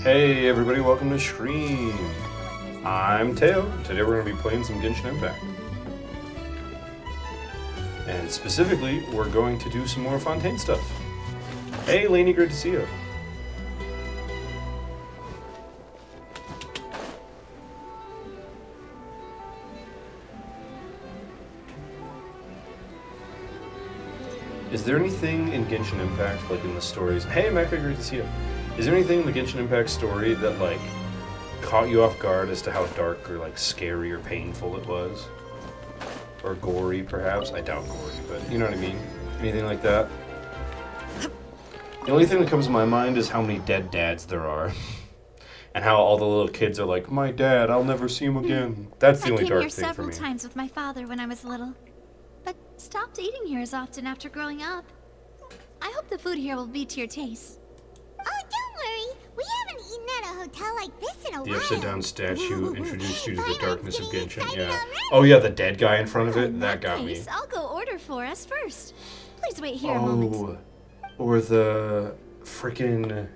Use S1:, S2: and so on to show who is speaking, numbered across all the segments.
S1: Hey everybody, welcome to Stream. I'm Teo. Today we're going to be playing some Genshin Impact. And specifically, we're going to do some more Fontaine stuff. Hey Lainey, great to see you. Is there anything in Genshin Impact, like in the stories? Hey Mecca, great to see you. Is there anything in the Genshin Impact story that, like, caught you off guard as to how dark or, like, scary or painful it was? Or gory, perhaps? I doubt gory, but you know what I mean? Anything like that? The only thing that comes to my mind is how many dead dads there are. And how all the little kids are like, my dad, I'll never see him again. That's the only dark thing for me.
S2: I came here several times with my father when I was little, but stopped eating here as often after growing up. I hope the food here will be to your taste.
S3: Oh, don't worry. We haven't eaten at a hotel like this in a while.
S1: The upside down statue introduced you to the darkness of Genshin. Yeah. Oh yeah, the dead guy in front of it. That got me.
S2: I'll go order for us first. Please wait here a moment.
S1: Or the frickin'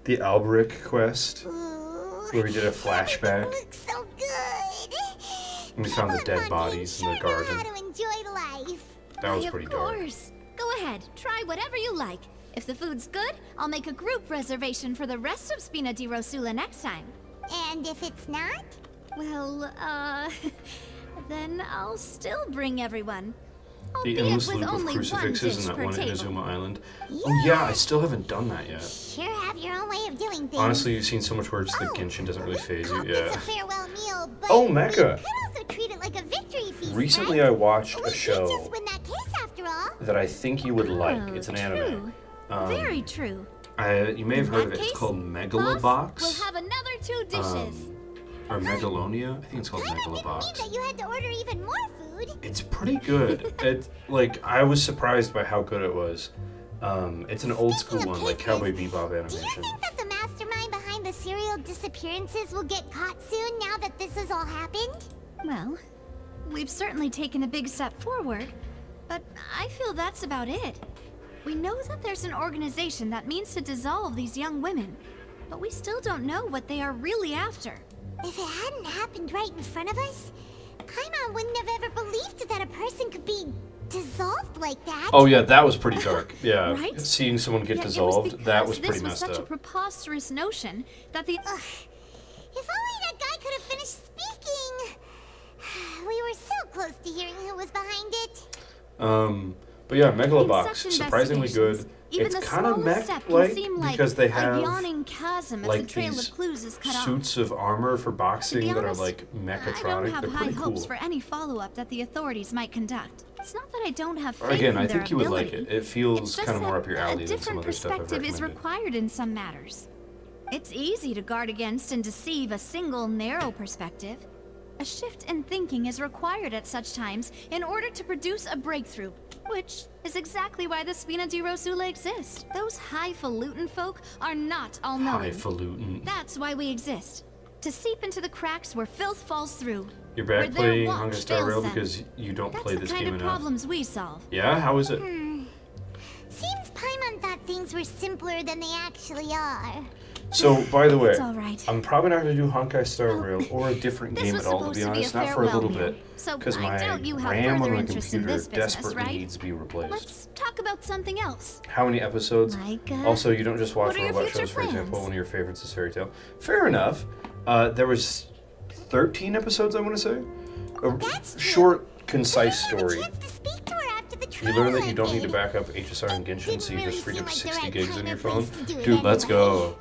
S1: the Alberic quest, where we did a flashback.
S3: Looks so good.
S1: And we found the dead bodies in the garden.
S3: How to enjoy life.
S1: That was pretty dark.
S2: Of course. Go ahead. Try whatever you like. If the food's good, I'll make a group reservation for the rest of Spina di Rosula next time.
S3: And if it's not?
S2: Well, then I'll still bring everyone.
S1: The endless loop of crucifixes in that one Inazuma Island. Oh yeah, I still haven't done that yet.
S3: Sure have your own way of doing things.
S1: Honestly, you've seen so much worse that Genshin doesn't really phase you. Yeah.
S3: It's a farewell meal, but
S1: oh, Mecha!
S3: you could also treat it like a victory feast,
S1: Recently
S3: right?
S1: I watched a
S3: We
S1: show
S3: just win that case after all.
S1: that I think you would like. It's an
S2: true.
S1: anime.
S2: Very true.
S1: You may have heard of it. It's called Megalobox.
S2: We'll have another 2 dishes.
S1: Or Megalonia. I think it's called
S3: Kinda didn't mean
S1: Megalobox.
S3: that you had to order even more food.
S1: It's pretty good. I was surprised by how good it was. It's an old school one, like Cowboy Bebop
S3: Do you
S1: animation.
S3: think that the mastermind behind the serial disappearances will get caught soon now that this has all happened?
S2: Well, we've certainly taken a big step forward, but I feel that's about it. We know that there's an organization that means to dissolve these young women, but we still don't know what they are really after.
S3: If it hadn't happened right in front of us, Paimon wouldn't have ever believed that a person could be dissolved like that.
S1: Oh yeah, that was pretty dark. Yeah,
S2: Right?
S1: seeing someone get
S2: Yet
S1: dissolved, that was
S2: this
S1: pretty messed
S2: such a
S1: up.
S2: preposterous notion that the
S3: Ugh. If only that guy could have finished speaking. We were so close to hearing who was behind it.
S1: But yeah, Megalobox,
S2: In such
S1: surprisingly good.
S2: investigations, even
S1: It's
S2: the
S1: kind of
S2: smallest step can
S1: mech-like
S2: seem like
S1: because they
S2: a
S1: have
S2: yawning chasm as
S1: like
S2: the trail
S1: these
S2: of clues is cut off.
S1: suits of armor for
S2: To
S1: boxing
S2: be
S1: that are
S2: honest,
S1: like
S2: I don't
S1: mechatronic.
S2: have
S1: They're
S2: high
S1: pretty
S2: hopes
S1: cool.
S2: for any follow-up that the authorities might conduct. It's not that I don't have faith
S1: Again,
S2: in
S1: I
S2: their
S1: think you would like
S2: ability.
S1: it. It feels
S2: It's just
S1: kind of more
S2: that
S1: up your alley
S2: a
S1: than some
S2: different
S1: other stuff I've
S2: perspective is
S1: recommended.
S2: required in some matters. It's easy to guard against and deceive a single narrow perspective. A shift in thinking is required at such times in order to produce a breakthrough, which is exactly why the Spina di Rosula exists. Those highfalutin folk are not all-knowing.
S1: Highfalutin.
S2: That's why we exist. To seep into the cracks where filth falls through.
S1: You're
S2: where
S1: back
S2: their
S1: playing
S2: watch
S1: Honkai Star
S2: fails
S1: Rail
S2: them.
S1: because you don't
S2: That's
S1: play
S2: the
S1: this
S2: kind
S1: game
S2: of
S1: enough.
S2: problems we solve.
S1: Yeah? How is it?
S3: Seems Paimon thought things were simpler than they actually are.
S1: So, by the way,
S2: It's all right.
S1: I'm probably not going to do Honkai Star Rail or a different
S2: This
S1: game
S2: was
S1: at all, to
S2: supposed
S1: be
S2: to be a
S1: honest. Not for a
S2: farewell
S1: little
S2: meal,
S1: bit.
S2: so
S1: Because
S2: I
S1: my
S2: doubt you have
S1: RAM
S2: further
S1: on my
S2: interest in
S1: computer
S2: this business,
S1: desperately
S2: right?
S1: needs to be replaced.
S2: Let's talk about something else.
S1: How many episodes?
S2: Like,
S1: Also, you don't just watch
S2: what are your
S1: robot
S2: future
S1: shows, for example.
S2: plans?
S1: One of your favorites is Fairy Tail. Fair enough. There was 13 episodes, I want to say. A
S3: That's true.
S1: short, concise
S3: We didn't
S1: story.
S3: have a chance to speak to her after the
S1: You
S3: trial
S1: learn that you don't need to
S3: ended.
S1: back up HSR and Genshin, so you
S3: Didn't
S1: just freed
S3: really
S1: up
S3: seem like
S1: 60
S3: the right
S1: gigs on
S3: time
S1: your
S3: or
S1: phone.
S3: place to do it
S1: Dude, let's
S3: anyway.
S1: go.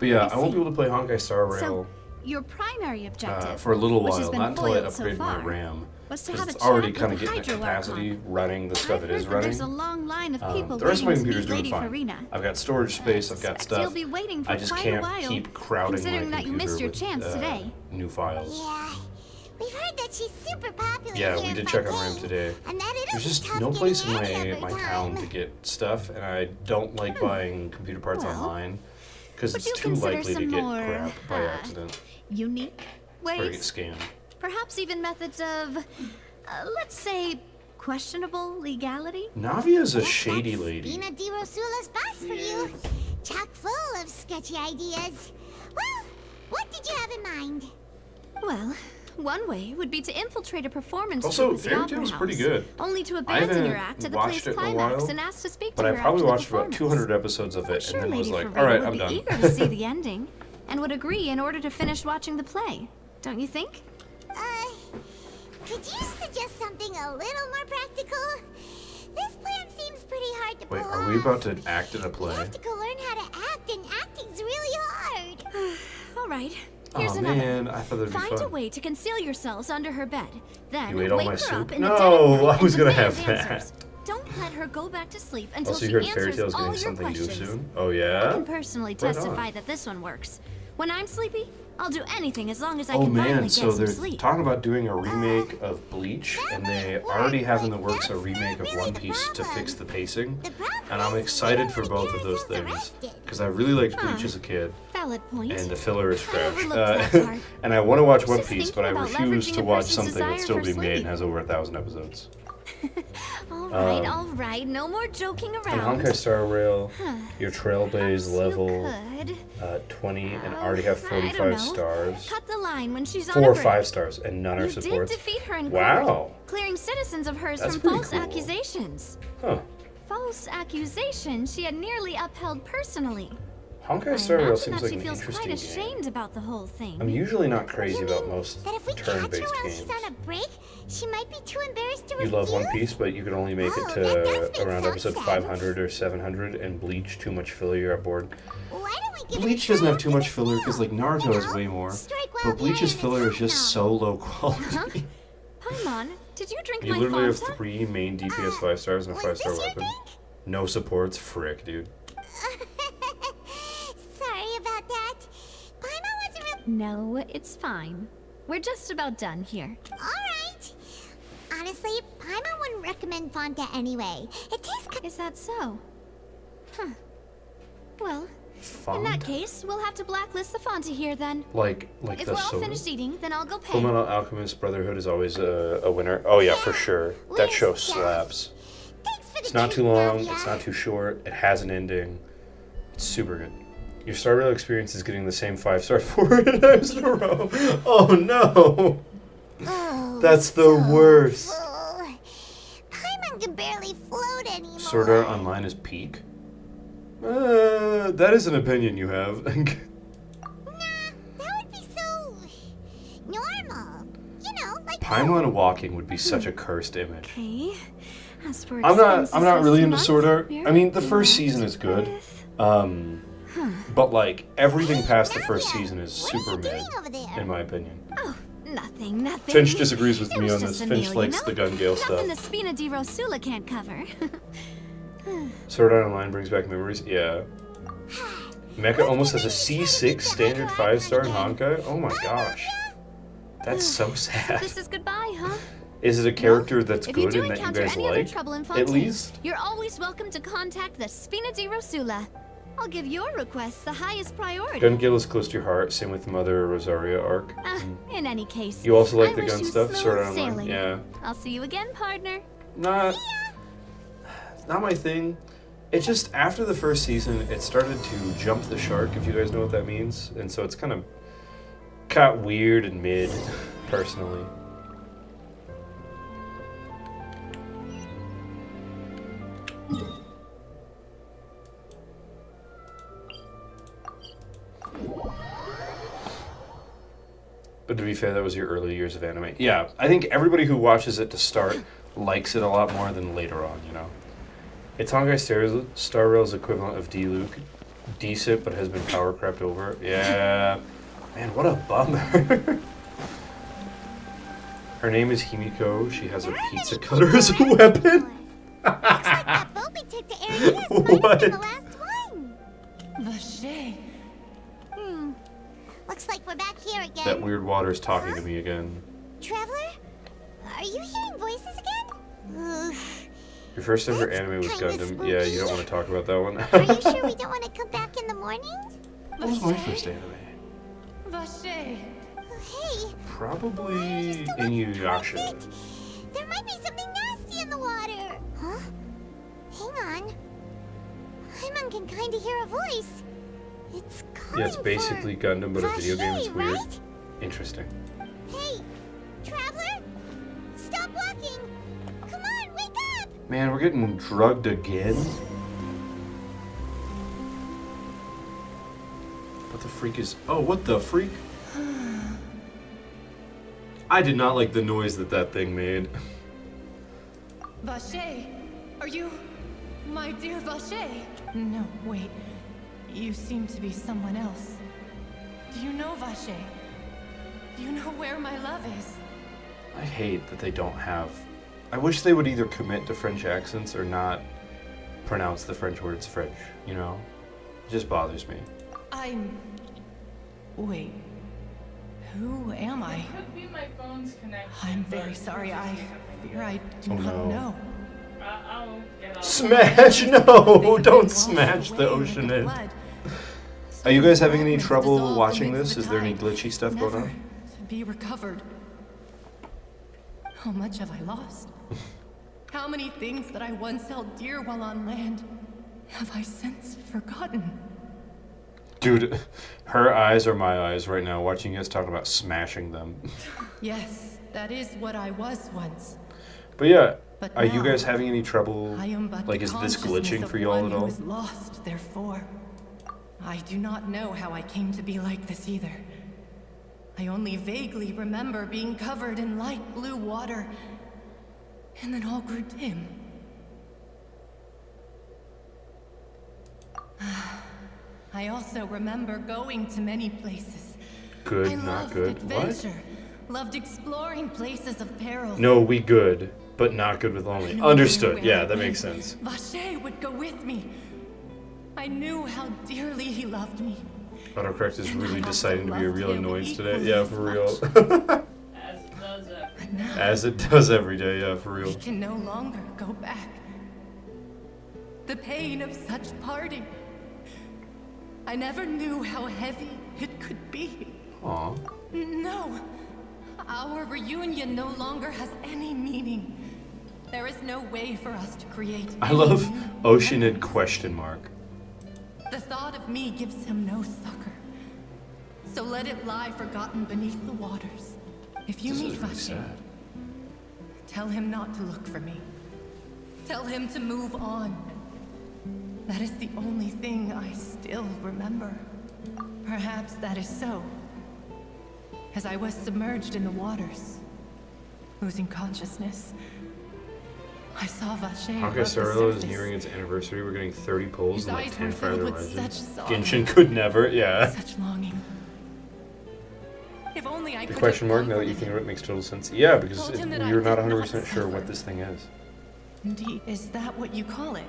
S1: But yeah, I won't
S2: see.
S1: be able to play Honkai Star Rail
S2: So, your primary objective,
S1: for a little
S2: which
S1: while,
S2: has been
S1: not until I
S2: foiled so
S1: upgrade my
S2: far,
S1: RAM.
S2: was to
S1: Because
S2: have a
S1: it's already
S2: chat
S1: kind of
S2: with
S1: getting the
S2: Hydro
S1: capacity
S2: Archon.
S1: running the stuff it
S2: I've
S1: is
S2: heard that
S1: running.
S2: There's a long line of people
S1: The rest of my
S2: waiting to
S1: computer's
S2: meet
S1: doing
S2: Lady
S1: fine.
S2: Farina.
S1: I've got storage space, I've got
S2: Suspect
S1: stuff.
S2: You'll be waiting for
S1: I just
S2: quite
S1: can't
S2: a while,
S1: keep crowding my
S2: considering that you
S1: computer
S2: missed your
S1: with,
S2: chance today.
S1: new files.
S3: Yeah. We've heard that she's super popular
S1: Yeah,
S3: here
S1: we
S3: in
S1: did check on
S3: Fontaine,
S1: RAM today.
S3: And that it'll
S1: There's
S3: be
S1: just
S3: tough
S1: no
S3: getting
S1: place in
S3: any
S1: my
S3: other
S1: town
S3: time.
S1: to get stuff, and I don't like buying computer parts
S2: Well,
S1: online because
S2: would
S1: it's
S2: you
S1: too
S2: consider
S1: likely to
S2: some
S1: get
S2: more,
S1: crap by accident
S2: unique
S1: or to get
S2: ways?
S1: scammed.
S2: Perhaps even methods of, let's say, questionable legality?
S1: Navia's a
S3: Yes,
S1: shady
S3: that's
S1: lady.
S3: Spina di Rosula's boss for you. Chock full of have sketchy ideas. Well, what did you have in mind?
S2: Well, one way would be to infiltrate a performance
S1: Also,
S2: troupe at the
S1: Fairy
S2: opera
S1: Tail's
S2: house,
S1: pretty good.
S2: only to
S1: I
S2: abandon
S1: haven't
S2: your act at the
S1: watched
S2: play's
S1: it in a
S2: climax
S1: while,
S2: and ask to speak
S1: but
S2: to
S1: I
S2: her
S1: probably
S2: after the
S1: watched about
S2: performance.
S1: 200 episodes of
S2: I'm
S1: it
S2: sure
S1: and then was
S2: Lady
S1: like,
S2: Farina
S1: alright,
S2: would
S1: I'm
S2: be
S1: done.
S2: eager to see the ending, and would agree in order to finish watching the play. Don't you think?
S3: Could you suggest something a little more practical? This plan seems pretty hard to pull
S1: Wait,
S3: off.
S1: are we about to act in a
S3: You
S1: play?
S3: have to go learn how to act, and acting's really hard.
S2: All right. Here's
S1: Oh
S2: another.
S1: man, I thought that'd be
S2: Find a
S1: fun.
S2: way to conceal yourselves under her bed. Then
S1: You ate all
S2: wake
S1: my
S2: her
S1: soup?
S2: up in the
S1: No,
S2: dead of night
S1: I was
S2: and
S1: gonna
S2: demand
S1: have that.
S2: answers. Don't let her go back to sleep until
S1: Also, you
S2: she
S1: heard Fairy
S2: answers
S1: Tail's
S2: all
S1: getting
S2: your
S1: something new
S2: questions.
S1: soon? Oh
S2: I
S1: yeah?
S2: can personally
S1: Right on.
S2: testify that this one works. When I'm sleepy, I'll do anything as long as I
S1: Oh
S2: can finally
S1: man,
S2: get
S1: so
S2: some
S1: they're
S2: sleep.
S1: talking about doing a remake of Bleach, and they already have in the works a remake of One Piece to fix the pacing. And I'm excited for both of those things, because I really liked Bleach as a kid,
S2: Valid point.
S1: and the filler is trash.
S2: overlooked that part.
S1: And I want to watch
S2: was
S1: One
S2: just
S1: Piece, but I
S2: thinking about
S1: refuse
S2: leveraging
S1: to
S2: a
S1: watch
S2: person's
S1: something that's
S2: desire
S1: still
S2: for
S1: being made and
S2: sleep.
S1: has over 1,000 episodes.
S2: All right, no more joking
S1: And
S2: around.
S1: Honkai Star Rail, your Trailblaze
S2: Perhaps you
S1: level
S2: could.
S1: 20 and already have
S2: I don't
S1: 45
S2: know.
S1: stars.
S2: Cut the line when she's on
S1: 4
S2: a
S1: or
S2: break.
S1: 5 stars, and none are
S2: You did
S1: supports.
S2: defeat her in
S1: Wow.
S2: court, clearing citizens of hers
S1: That's
S2: from
S1: pretty
S2: false
S1: cool.
S2: accusations.
S1: Huh.
S2: False accusations she had nearly upheld personally.
S1: Honkai
S2: I
S1: Star Rail
S2: imagine
S1: seems
S2: that
S1: like
S2: she
S1: an
S2: feels quite
S1: interesting game.
S2: ashamed about the whole thing.
S1: I'm usually not crazy
S3: You
S1: about
S3: mean
S1: most
S3: that if we catch her
S1: turn-based
S3: while
S1: games.
S3: she's on a break, she might be too embarrassed to
S1: You
S3: refuse?
S1: love One Piece, but you can only make
S3: Oh,
S1: it
S3: that does
S1: to
S3: make
S1: around
S3: some
S1: episode
S3: sense.
S1: 500 or 700, and Bleach, too much filler, you're bored.
S3: Why don't we give
S1: Bleach
S3: it a
S1: doesn't
S3: try
S1: have too
S3: after
S1: much
S3: this
S1: filler,
S3: meal?
S1: because like Naruto
S3: You
S1: has
S3: know,
S1: way more.
S3: strike while
S1: But
S3: the
S1: Bleach's
S3: iron
S1: filler is
S3: hot
S1: just
S3: now.
S1: so low quality.
S2: Huh? Paimon, did you drink
S1: You
S2: my
S1: literally have
S2: Fanta?
S1: 3 main DPS 5 stars and a
S3: was
S1: 5-star
S3: this your
S1: weapon.
S3: drink?
S1: No supports, frick, dude.
S3: Sorry about that. Paimon wasn't real.
S2: No, it's fine. We're just about done here.
S3: Alright. Honestly, Paimon wouldn't recommend Fonta anyway. It tastes
S2: Is that so? Huh. Well,
S1: Font?
S2: in that case, we'll have to blacklist the Fanta here then.
S1: Like
S2: If
S1: the
S2: we're all
S1: soda?
S2: finished eating, then I'll go pay.
S1: Fullmetal Alchemist Brotherhood is always a winner. Oh yeah, for sure. That show slaps.
S3: Thanks for the
S1: It's not too
S3: treat,
S1: long,
S3: Nadia.
S1: it's not too short, it has an ending. It's super good. Your Star Rail experience is getting the same 5-star 4 times in a row. Oh no!
S3: Oh,
S1: That's the
S3: so
S1: worst.
S3: full. Paimon can barely float anymore.
S1: Sword Art Online is peak? That is an opinion you have.
S3: Nah, that would be so normal. You know, like
S1: Paimon walking would be such a cursed image.
S2: Okay. As for
S1: I'm not
S2: expenses
S1: really
S2: this
S1: into
S2: month,
S1: Sword Art.
S2: we're
S1: I mean, the
S2: up
S1: first
S2: to
S1: season is good.
S2: with-
S1: But like everything past the first
S3: Nadia,
S1: season is
S3: what are
S1: super
S3: you
S1: mid,
S3: doing over there?
S1: in my opinion.
S2: Oh, nothing.
S1: Finch disagrees with
S2: It
S1: me
S2: was
S1: on
S2: just
S1: this.
S2: a
S1: Finch
S2: meal,
S1: likes
S2: you know?
S1: the Gun Gale stuff.
S2: Nothing the Spina di Rosula can't cover.
S1: Sword Art Online brings back memories. Yeah. Mecha almost has a C6 standard 5-star in Honkai. Oh my gosh, that's so sad.
S2: This is goodbye, huh?
S1: Is it a character that's
S2: If you
S1: good
S2: do
S1: and that you
S2: encounter
S1: guys
S2: any other
S1: like?
S2: trouble in
S1: At
S2: Fontaine,
S1: least.
S2: you're always welcome to contact the Spina di Rosula. I'll give your request the highest priority.
S1: Gun Gale is close to your heart. Same with Mother Rosaria arc.
S2: In any case,
S1: You also like
S2: I
S1: the
S2: wish
S1: gun
S2: you
S1: stuff.
S2: smooth
S1: Sword Art Online.
S2: sailing.
S1: Yeah.
S2: I'll see you again, partner.
S1: Not my thing. It just after the first season, it started to jump the shark, if you guys know what that means, and so it's kind of got weird and mid, personally. But to be fair, that was your early years of anime. Yeah, I think everybody who watches it to start likes it a lot more than later on, you know? It's Honkai Star Rail's equivalent of D-Luke. Decent, but has been power crept over. Yeah. Man, what a bummer. Her name is Himiko. She has a pizza cutter as a weapon.
S3: Looks like that boat we took to Arias might have been
S1: What?
S3: the last one.
S2: Vacher.
S3: Looks like we're back here again.
S1: That weird water's talking to me again.
S3: Traveler? Are you hearing voices again? Ugh.
S1: Your first ever
S3: That's
S1: anime was
S3: kinda
S1: Gundam. Yeah, you don't
S3: spooky.
S1: want to talk about that one.
S3: Are you sure we don't want to come back in the morning?
S1: What was my first anime?
S2: Vacher.
S3: Hey,
S1: Probably Inuyasha.
S3: there might be something nasty in the water. Huh? Hang on. Paimon can kind of hear a voice. It's
S1: Yeah, it's basically Gundam, but a video game. It's weird.
S3: Right?
S1: Interesting.
S3: Hey, traveler! Stop walking! Come on, wake up!
S1: Man, we're getting drugged again? What the freak is... Oh, what the freak? I did not like the noise that thing made.
S4: Vache, are you... my dear Vache? No, wait. You seem to be someone else. Do you know Vache? Do you know where my love is?
S1: I hate that they don't have... I wish they would either commit to French accents or not pronounce the French words French, you know? It just bothers me.
S4: Wait. Who am I?
S5: Could be my phone's connection.
S4: I'm very sorry. I fear I do not know.
S5: I'll get off.
S1: Smash! No! Don't smash the ocean in. Are you guys having any trouble watching this? Is there any glitchy stuff going on?
S4: To be recovered. How much have I lost? How many things that I once held dear while on land have I since forgotten?
S1: Dude, her eyes are my eyes right now, watching you guys talk about smashing them.
S4: Yes, that is what I was once.
S1: But yeah,
S4: But
S1: are you
S4: now,
S1: guys having any trouble?
S4: I am but
S1: Like,
S4: the
S1: is this
S4: consciousness
S1: glitching
S4: of
S1: for y'all
S4: one
S1: at
S4: who
S1: all?
S4: is lost, therefore. I do not know how I came to be like this either. I only vaguely remember being covered in light blue water, and then all grew dim. I also remember going to many places.
S1: Good,
S4: I
S1: not
S4: loved
S1: good.
S4: adventure, loved exploring places of peril.
S1: What? No, we good, but not good with lonely.
S4: No
S1: Understood.
S4: matter where
S1: Yeah,
S4: I
S1: that
S4: went,
S1: makes sense.
S4: Vache would go with me. I knew how dearly he loved me.
S1: Autocorrect is
S4: And
S1: really
S4: I also
S1: deciding to be a
S4: loved
S1: real
S4: him
S1: annoyance today.
S4: equally
S1: Yeah,
S4: as
S1: for real.
S5: As it does every
S4: But now
S1: As it does every day. Yeah, for
S4: we
S1: real.
S4: can no longer go back. The pain of such parting. I never knew how heavy it could be.
S1: Aw.
S4: No. Our reunion no longer has any meaning. There is no way for us to create.
S1: I
S4: any
S1: love
S4: new
S1: Oceanid
S4: memories.
S1: question mark.
S4: The thought of me gives him no succor. So let it lie forgotten beneath the waters. If you
S1: This
S4: meet
S1: is really
S4: Vache,
S1: sad.
S4: tell him not to look for me. Tell him to move on. That is the only thing I still remember. Perhaps that is so. As I was submerged in the waters, losing consciousness, I saw Vache
S1: Honkai
S4: above
S1: Star
S4: the
S1: Rail is
S4: surface.
S1: nearing its anniversary. We're getting 30 polls
S4: His
S1: and like
S4: eyes
S1: 10
S4: were
S1: Fire
S4: filled
S1: the
S4: with
S1: Legend.
S4: such sorrow.
S1: Genshin could never, yeah.
S4: Such longing. If only I
S1: The
S4: could
S1: question
S4: have
S1: mark, now that you
S4: comforted
S1: think
S4: him.
S1: of it, makes total sense. Yeah, because
S4: Told him that
S1: we're
S4: I
S1: not
S4: could
S1: 100%
S4: not
S1: sure
S4: suffer.
S1: what this thing is.
S4: Indeed, is that what you call it?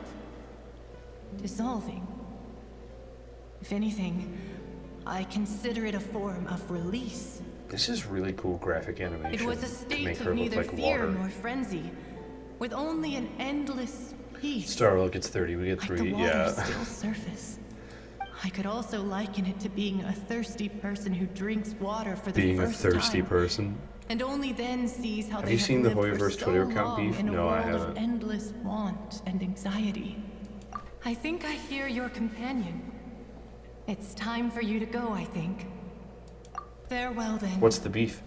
S4: Dissolving. If anything, I consider it a form of release.
S1: This is really cool graphic animation.
S4: It was a
S1: to
S4: state
S1: make
S4: of
S1: her look
S4: neither
S1: like
S4: fear
S1: water.
S4: nor frenzy, with only an endless peace.
S1: Star Rail gets 30, we get
S4: Like
S1: 3,
S4: the water's
S1: yeah.
S4: still surface. I could also liken it to being a thirsty person who drinks water for the
S1: Being a
S4: first
S1: thirsty
S4: time,
S1: person.
S4: and only then sees how
S1: Have
S4: they
S1: you seen the
S4: lived for
S1: Hoyoverse
S4: so
S1: Twitter account
S4: long
S1: beef?
S4: in a
S1: No, I
S4: world of
S1: haven't.
S4: endless want and anxiety. I think I hear your companion. It's time for you to go, I think. Farewell then.
S1: What's the beef?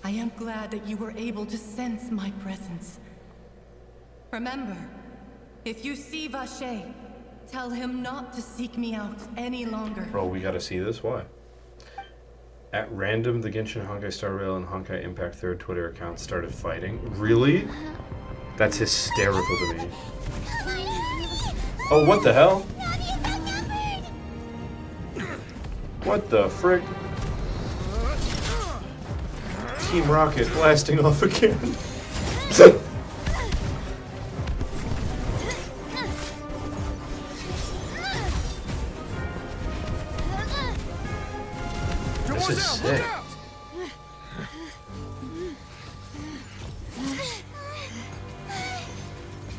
S4: I am glad that you were able to sense my presence. Remember, if you see Vache, tell him not to seek me out any longer.
S1: Bro, we gotta see this? Why? At random, the Genshin, Honkai Star Rail, and Honkai Impact 3rd Twitter accounts started fighting. Really? That's hysterical to me. Oh, what the hell? What the frick? Team Rocket blasting off again. This is sick.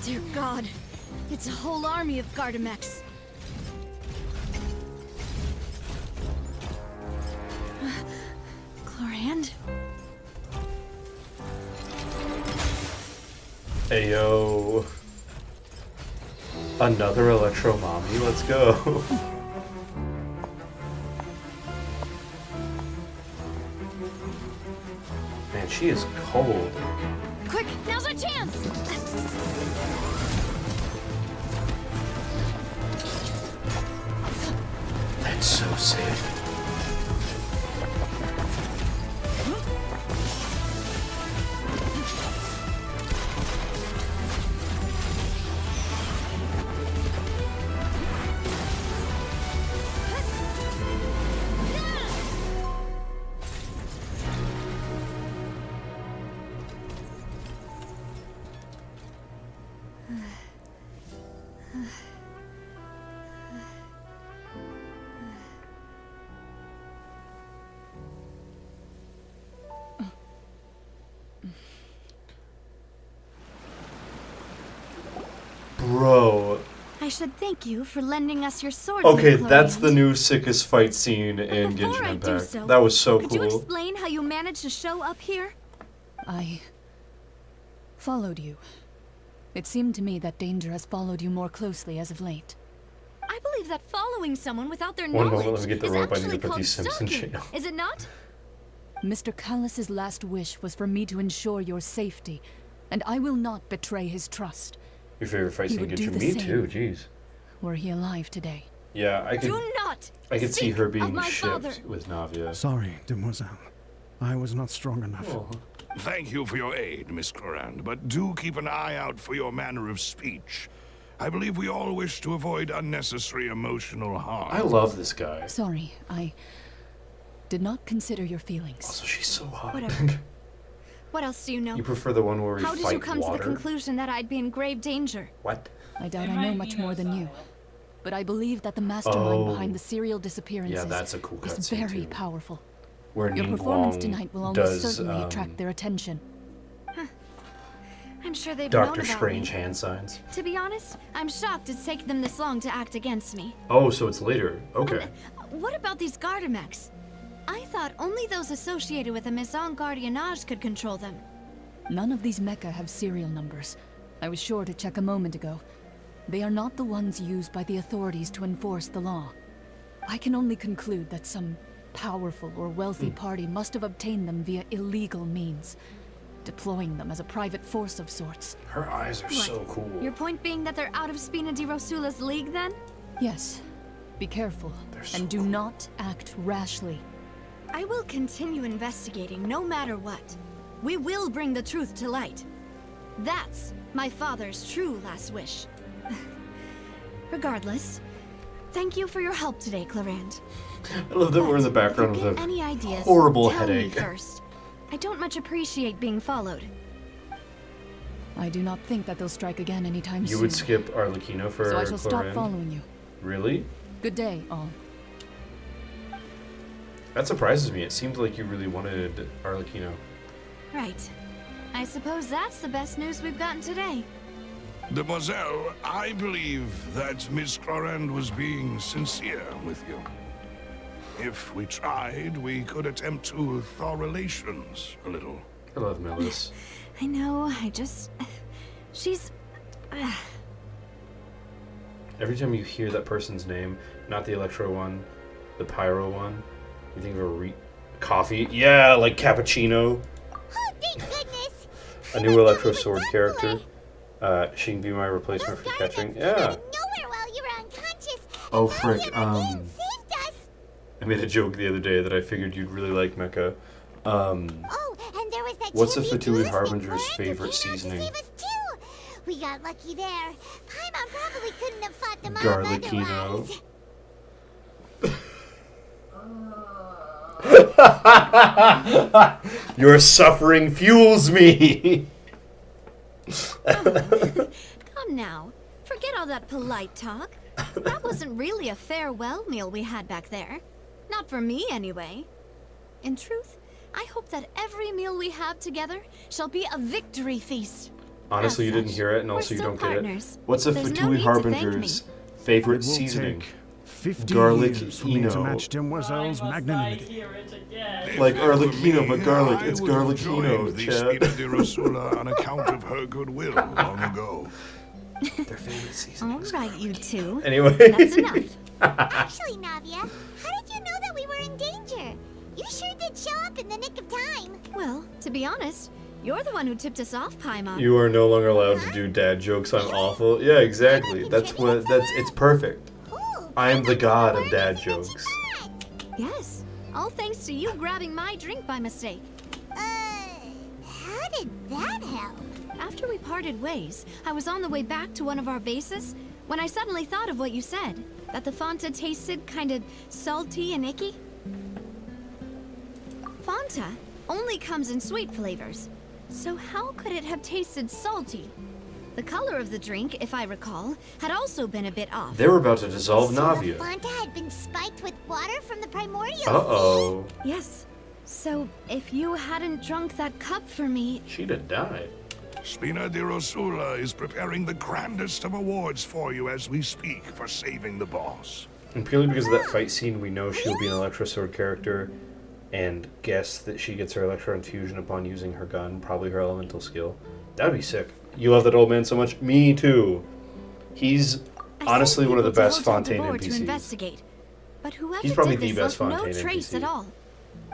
S2: Dear God, it's a whole army of Gardamex. Chlorand?
S1: Ayo. Another Electro Mommy, let's go. She is cold.
S2: Quick, now's our chance!
S1: That's so sick. Bro.
S2: I should thank you for lending us your sword.
S1: Okay,
S2: Clorian.
S1: that's the new sickest fight scene in
S2: Before
S1: Genshin
S2: I do
S1: Impact.
S2: so,
S1: That was so
S2: could you
S1: cool.
S2: explain how you managed to show up here?
S6: I followed you. It seemed to me that danger has followed you more closely as of late.
S2: I believe that following someone without their
S1: One
S2: knowledge
S1: moment, let me get the
S2: is
S1: rope. I need
S2: actually
S1: to put
S2: called
S1: these Sims in
S2: stalking.
S1: jail.
S2: Is it not?
S6: Mr. Callus's last wish was for me to ensure your safety, and I will not betray his trust.
S1: Your favorite fight
S6: He
S1: scene
S6: would
S1: gets
S6: do
S1: you?
S6: the
S1: Me
S6: same.
S1: too, jeez.
S6: Were he alive today?
S1: Yeah, I
S2: Do not
S1: could see
S2: speak
S1: her
S2: of
S1: being
S2: my
S1: shipped
S2: father.
S1: with Navia.
S7: Sorry, demoiselle. I was not strong enough.
S1: Oh.
S8: Thank you for your aid, Miss Corand, but do keep an eye out for your manner of speech. I believe we all wish to avoid unnecessary emotional harm.
S1: I love this guy.
S6: Sorry, I did not consider your feelings.
S1: Also, she's so hot.
S2: Whatever. What else do you know?
S1: You prefer the one where we
S2: How
S1: fight
S2: did you come
S1: water?
S2: to the conclusion that I'd be in grave danger?
S1: What?
S6: I doubt
S5: It
S6: I know
S5: might
S6: much
S5: be
S6: more than you.
S5: style.
S6: But I believe that the mastermind
S1: Oh.
S6: behind the serial disappearances
S1: Yeah, that's a cool
S6: is
S1: cutscene
S6: very
S1: too.
S6: powerful.
S1: Where
S6: Your
S1: Ning
S6: performance
S1: Guang
S6: tonight will almost
S1: does
S6: certainly attract their attention.
S2: I'm sure they've known
S1: Doctor
S2: about
S1: Strange
S2: me.
S1: hand signs.
S2: To be honest, I'm shocked it's taken them this long to act against me.
S1: Oh, so it's later. Okay.
S2: What about these Gardamex? I thought only those associated with a Maison Gardiennage could control them.
S6: None of these mecha have serial numbers. I was sure to check a moment ago. They are not the ones used by the authorities to enforce the law. I can only conclude that some powerful or wealthy party must have obtained them via illegal means, deploying them as a private force of sorts.
S1: Her eyes are so cool.
S2: Your point being that they're out of Spina di Rosula's league, then?
S6: Yes. Be careful,
S1: so
S6: and do
S1: cool.
S6: not act rashly.
S2: I will continue investigating no matter what. We will bring the truth to light. That's my father's true last wish. Regardless, thank you for your help today, Clarand.
S1: I love that we're in the background
S2: If you
S1: of
S2: get any
S1: a
S2: ideas,
S1: horrible
S2: tell
S1: headache.
S2: me first. I don't much appreciate being followed.
S6: I do not think that they'll strike again anytime
S1: You
S6: soon.
S1: would skip Arlecchino for
S6: so I shall stop
S1: Cloran?
S6: following you.
S1: Really?
S6: Good day, all.
S1: That surprises me. It seemed like you really wanted Arlecchino.
S2: Right. I suppose that's the best news we've gotten today.
S8: Demoiselle, I believe that Miss Corand was being sincere with you. If we tried, we could attempt to thaw relations a little.
S1: I love Melis.
S2: I know, she's...
S1: Every time you hear that person's name, not the Electro one, the Pyro one, you think of a coffee. Yeah, like cappuccino.
S3: Oh, thank goodness!
S1: A new Electro Sword character. She can be my replacement for catching. Yeah.
S3: Nowhere while you were unconscious.
S1: Oh,
S3: and
S1: frick,
S3: Nadia again saved us.
S1: I made a joke the other day that I figured you'd really like Mecha.
S3: Oh, and there was that
S1: What's the
S3: champion
S1: Fatui
S3: duelist
S1: Harbinger's
S3: named Clarence who
S1: favorite
S3: came out to
S1: seasoning?
S3: save us too. We got lucky there. Paimon probably couldn't have fought them off
S1: Garlicino.
S3: otherwise.
S1: Your suffering fuels me!
S2: Come now. Forget all that polite talk. That wasn't really a farewell meal we had back there. Not for me, anyway. In truth, I hope that every meal we have together shall be a victory feast.
S1: Honestly, you
S2: As
S1: didn't
S2: such,
S1: hear it, and
S2: we're
S1: also you
S2: still
S1: don't get
S2: partners.
S1: it. What's a
S2: There's no
S1: Fatui
S2: need to thank
S1: Harbinger's
S2: me.
S1: favorite
S7: It will
S1: seasoning?
S7: take 50
S1: Garlic
S7: years for me to
S1: Eno.
S7: match Demoiselle's
S5: I must
S7: magnanimity.
S5: hear it again.
S1: Like
S8: If it were
S1: Arlecchino,
S8: me,
S1: but garlic.
S8: I
S1: It's
S8: would have
S1: Garlicino,
S8: joined the
S1: Chad.
S8: Spina di Rosula on account of her goodwill long ago.
S1: Their favorite seasoning.
S2: All right, you two.
S1: Anyway.
S2: That's enough.
S3: Actually, Navia, how did you know that we were in danger? You You sure did show up in the nick of time.
S2: Well, to be honest, you're the one who tipped us off, Paimon.
S1: You are no longer allowed to do dad jokes. I'm awful. Yeah, exactly. It's perfect.
S3: Cool.
S1: I am the god of dad jokes.
S2: Yes, all thanks to you grabbing my drink by mistake.
S3: How did that help?
S2: After we parted ways, I was on the way back to one of our bases when I suddenly thought of what you said, that the Fanta tasted kind of salty and icky. Fanta only comes in sweet flavors, so how could it have tasted salty? The color of the drink, if I recall, had also been a bit off.
S1: They were about to dissolve Navia.
S3: The Fanta had been spiked with water from the primordial sea.
S1: Uh-oh.
S2: Yes. So, if you hadn't drunk that cup for me...
S1: She'd have died.
S8: Spina di Rosula is preparing the grandest of awards for you as we speak for saving the boss.
S1: And purely because of that fight scene, we know she'll be an Electrosword character, and guess that she gets her Electro Infusion upon using her gun, probably her elemental skill. That'd be sick. You love that old man so much? Me too. He's honestly one of the best Fontaine NPCs.
S2: Investigate, but whoever
S1: He's probably
S2: did
S1: the
S2: this
S1: best
S2: left
S1: Fontaine
S2: no trace
S1: NPC.
S2: at all.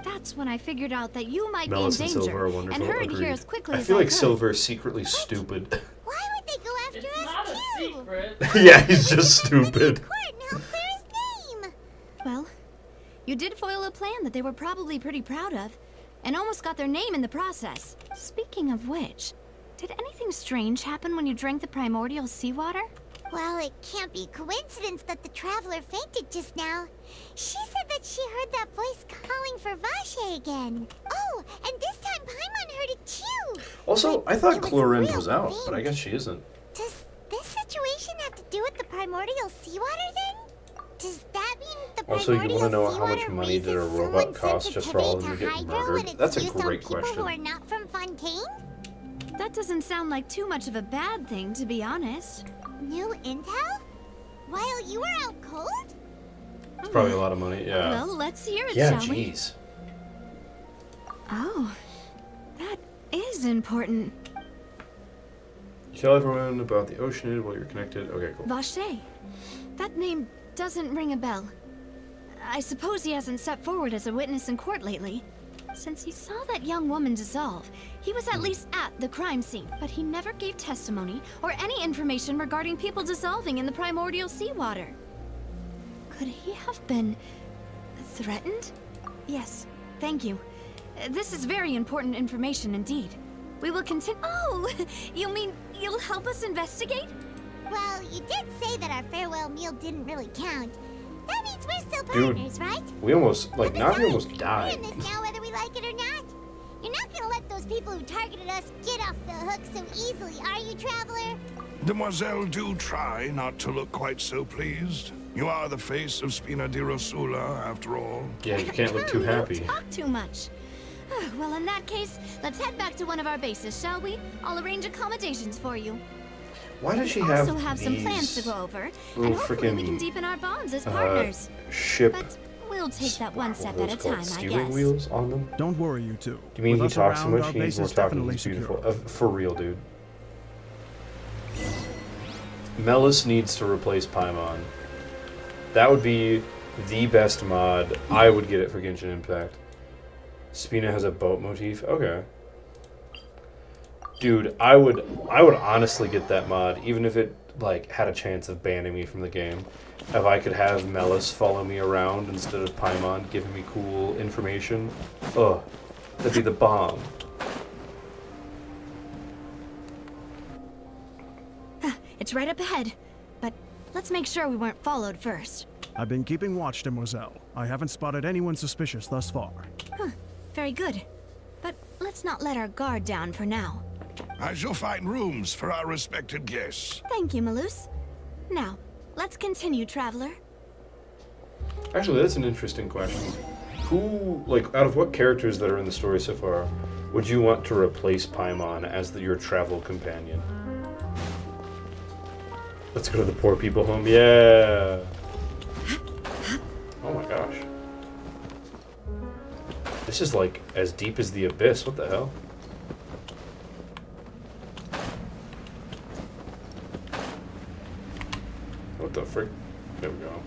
S2: That's when I figured out that you might
S1: Melis
S2: be in
S1: and Silver
S2: danger
S1: are wonderful.
S2: and hurried
S1: Agreed.
S2: here as quickly
S1: I
S2: as
S1: feel like
S2: could.
S1: Silver is secretly stupid.
S3: Why would they go after
S5: It's
S3: us
S5: not a
S3: too?
S5: secret.
S1: Yeah, he's just stupid.
S3: Court and help clear his name.
S2: Well, you did foil a plan that they were probably pretty proud of, and almost got their name in the process. Speaking of which, did anything strange happen when you drank the primordial seawater?
S3: Well, it can't be coincidence that the traveler fainted just now. She said that she heard that voice calling for Vache again. Oh, and this time Paimon heard it too.
S1: Also, I
S3: But
S1: thought
S3: it was
S1: Chlorinde
S3: real
S1: was out,
S3: faint.
S1: but I guess she isn't.
S3: Does this situation have to do with the primordial seawater then? Does that mean the
S1: Also, you
S3: primordial
S1: wanna know how
S3: seawater
S1: much money did a
S3: raises
S1: robot
S3: someone's
S1: cost just for all of you
S3: sensitivity
S1: getting
S3: to hydro
S1: murdered?
S3: when it's
S1: That's a
S3: used on
S1: great
S3: people
S1: question.
S3: who are not from Fontaine?
S2: That doesn't sound like too much of a bad thing, to be honest.
S3: New intel? While you were out cold?
S1: It's probably a lot of money, yeah.
S2: Well, let's hear it,
S1: Yeah,
S2: shall we?
S1: jeez.
S2: Oh, that is important.
S1: Tell everyone about the Oceanid while you're connected. Okay, cool.
S2: Vache. That name doesn't ring a bell. I suppose he hasn't stepped forward as a witness in court lately. Since he saw that young woman dissolve, he was at least at the crime scene, but he never gave testimony or any information regarding people dissolving in the primordial seawater. Could he have been threatened? Yes, thank you. This is very important information indeed. We will continue. Oh, you mean you'll help us investigate?
S3: Well, you did say that our farewell meal didn't really count. That means we're still
S1: Dude,
S3: partners, right?
S1: we almost, like,
S3: Besides,
S1: Navi almost
S3: we're
S1: died.
S3: in this now whether we like it or not. You're not gonna let those people who targeted us get off the hook so easily, are you, Traveler?
S8: Demoiselle, do try not to look quite so pleased. You are the face of Spina di Rosula, after all.
S1: Yeah, you can't look too happy.
S2: You talk too much. Well, in that case, let's head back to one of our bases, shall we? I'll arrange accommodations for you.
S1: Why does she
S2: We
S1: have
S2: also have some plans to
S1: these
S2: go over, and
S1: little
S2: hopefully we
S1: frickin',
S2: can deepen our bonds as partners.
S1: ship
S2: But we'll take that one
S1: what
S2: step
S1: are
S2: at a
S1: those called?
S2: time, I
S1: Steering
S2: guess.
S1: wheels on them?
S7: Don't worry, you two.
S1: Do you mean
S7: With
S1: he
S7: us
S1: talks so
S7: around,
S1: much?
S7: our
S1: He needs
S7: base
S1: more
S7: is
S1: talking.
S7: definitely
S1: He's beautiful.
S7: secure.
S1: For real, dude. Melis needs to replace Paimon. That would be the best mod. I would get it for Genshin Impact. Spina has a boat motif. Okay. Dude, I would honestly get that mod, even if it like had a chance of banning me from the game. If I could have Melis follow me around instead of Paimon giving me cool information. Ugh. That'd be the bomb.
S2: It's right up ahead, but let's make sure we weren't followed first.
S7: I've been keeping watch, Demoiselle. I haven't spotted anyone suspicious thus far.
S2: Very good. But let's not let our guard down for now.
S8: I shall find rooms for our respected guests.
S2: Thank you, Malus. Now, let's continue, Traveler.
S1: Actually, that's an interesting question. Who, like, out of what characters that are in the story so far, would you want to replace Paimon as your travel companion? Let's go to the poor people home. Yeah. Oh my gosh. This is like as deep as the abyss. What the hell? What the frick? There we go.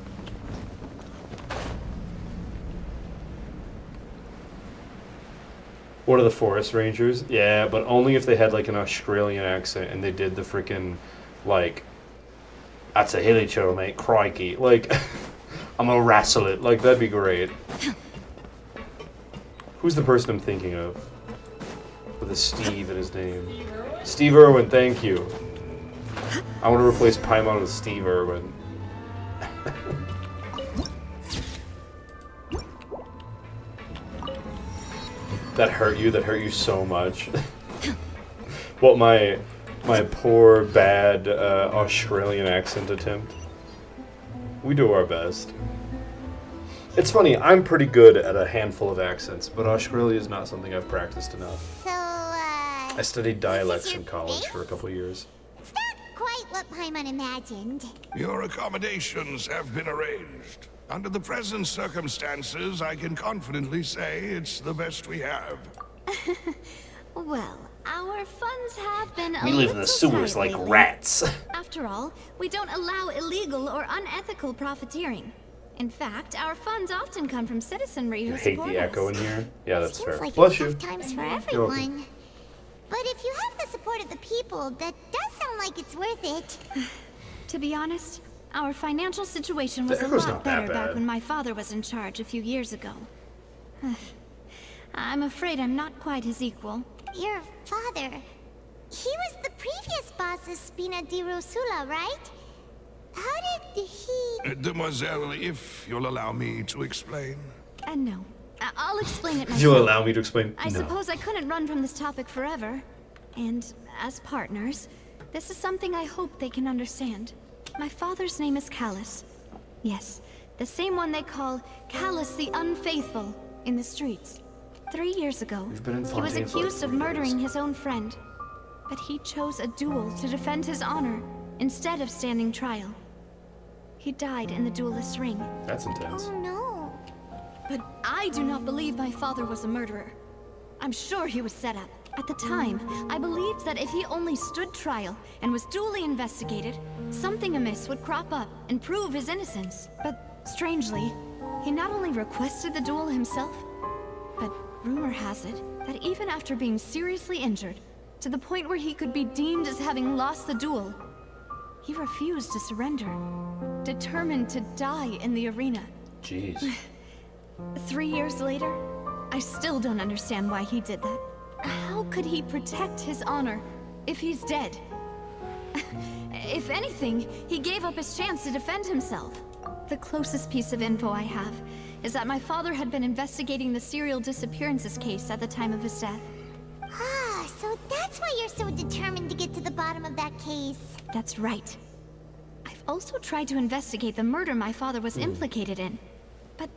S1: What are the forest rangers? Yeah, but only if they had like an Australian accent and they did the freaking like, that's a hilly show, mate. Crikey, like, I'm gonna wrestle it. Like that'd be great. Who's the person I'm thinking of? With a Steve in his name. Steve Irwin, thank you. I want to replace Paimon with Steve Irwin. That hurt you so much. What, my poor, bad Australian accent attempt? We do our best. It's funny, I'm pretty good at a handful of accents, but Australia is not something I've practiced enough.
S3: So,
S1: I studied dialects
S3: your
S1: in college
S3: base?
S1: for a couple years.
S3: It's not quite what Paimon imagined.
S8: Your accommodations have been arranged. Under the present circumstances, I can confidently say it's the best we have.
S2: Well, our funds have been
S1: We live in the sewers like rats.
S2: After all, we don't allow illegal or unethical profiteering. In fact, our funds often come from citizenry who
S1: You hate
S2: support
S1: the echo
S2: us.
S1: in here? Yeah, that's
S3: Seems
S1: fair.
S3: like
S1: Bless
S3: it's
S1: you.
S3: tough times for
S1: You're welcome.
S3: everyone. But if you have the support of the people, that does sound like it's worth it.
S2: To be honest, our financial situation was
S1: The
S2: a
S1: echo's
S2: lot
S1: not that
S2: better back
S1: bad.
S2: when my father was in charge a few years ago. I'm afraid I'm not quite his equal.
S3: Your father, he was the previous boss of Spina di Rosula, right? How did he...
S8: Demoiselle, if you'll allow me to explain.
S2: No. I'll explain it myself.
S1: You'll allow me to explain?
S2: I
S1: No.
S2: suppose I couldn't run from this topic forever. And as partners, this is something I hope they can understand. My father's name is Callus. Yes, the same one they call Callus the Unfaithful in the streets. 3 years ago,
S1: We've been in
S2: he was
S1: Fontaine for like
S2: accused of
S1: 3
S2: murdering
S1: years.
S2: his own friend. But he chose a duel to defend his honor instead of standing trial. He died in the duelist's ring.
S1: That's intense.
S3: Oh no.
S2: But I do not believe my father was a murderer. I'm sure he was set up. At the time, I believed that if he only stood trial and was duly investigated, something amiss would crop up and prove his innocence. But strangely, he not only requested the duel himself, but rumor has it that even after being seriously injured, to the point where he could be deemed as having lost the duel, he refused to surrender, determined to die in the arena.
S1: Jeez.
S2: 3 years later, I still don't understand why he did that. How could he protect his honor if he's dead? If anything, he gave up his chance to defend himself. The closest piece of info I have is that my father had been investigating the serial disappearances case at the time of his death.
S3: Ah, so that's why you're so determined to get to the bottom of that case.
S2: That's right. I've also tried to investigate the murder my father was implicated in. But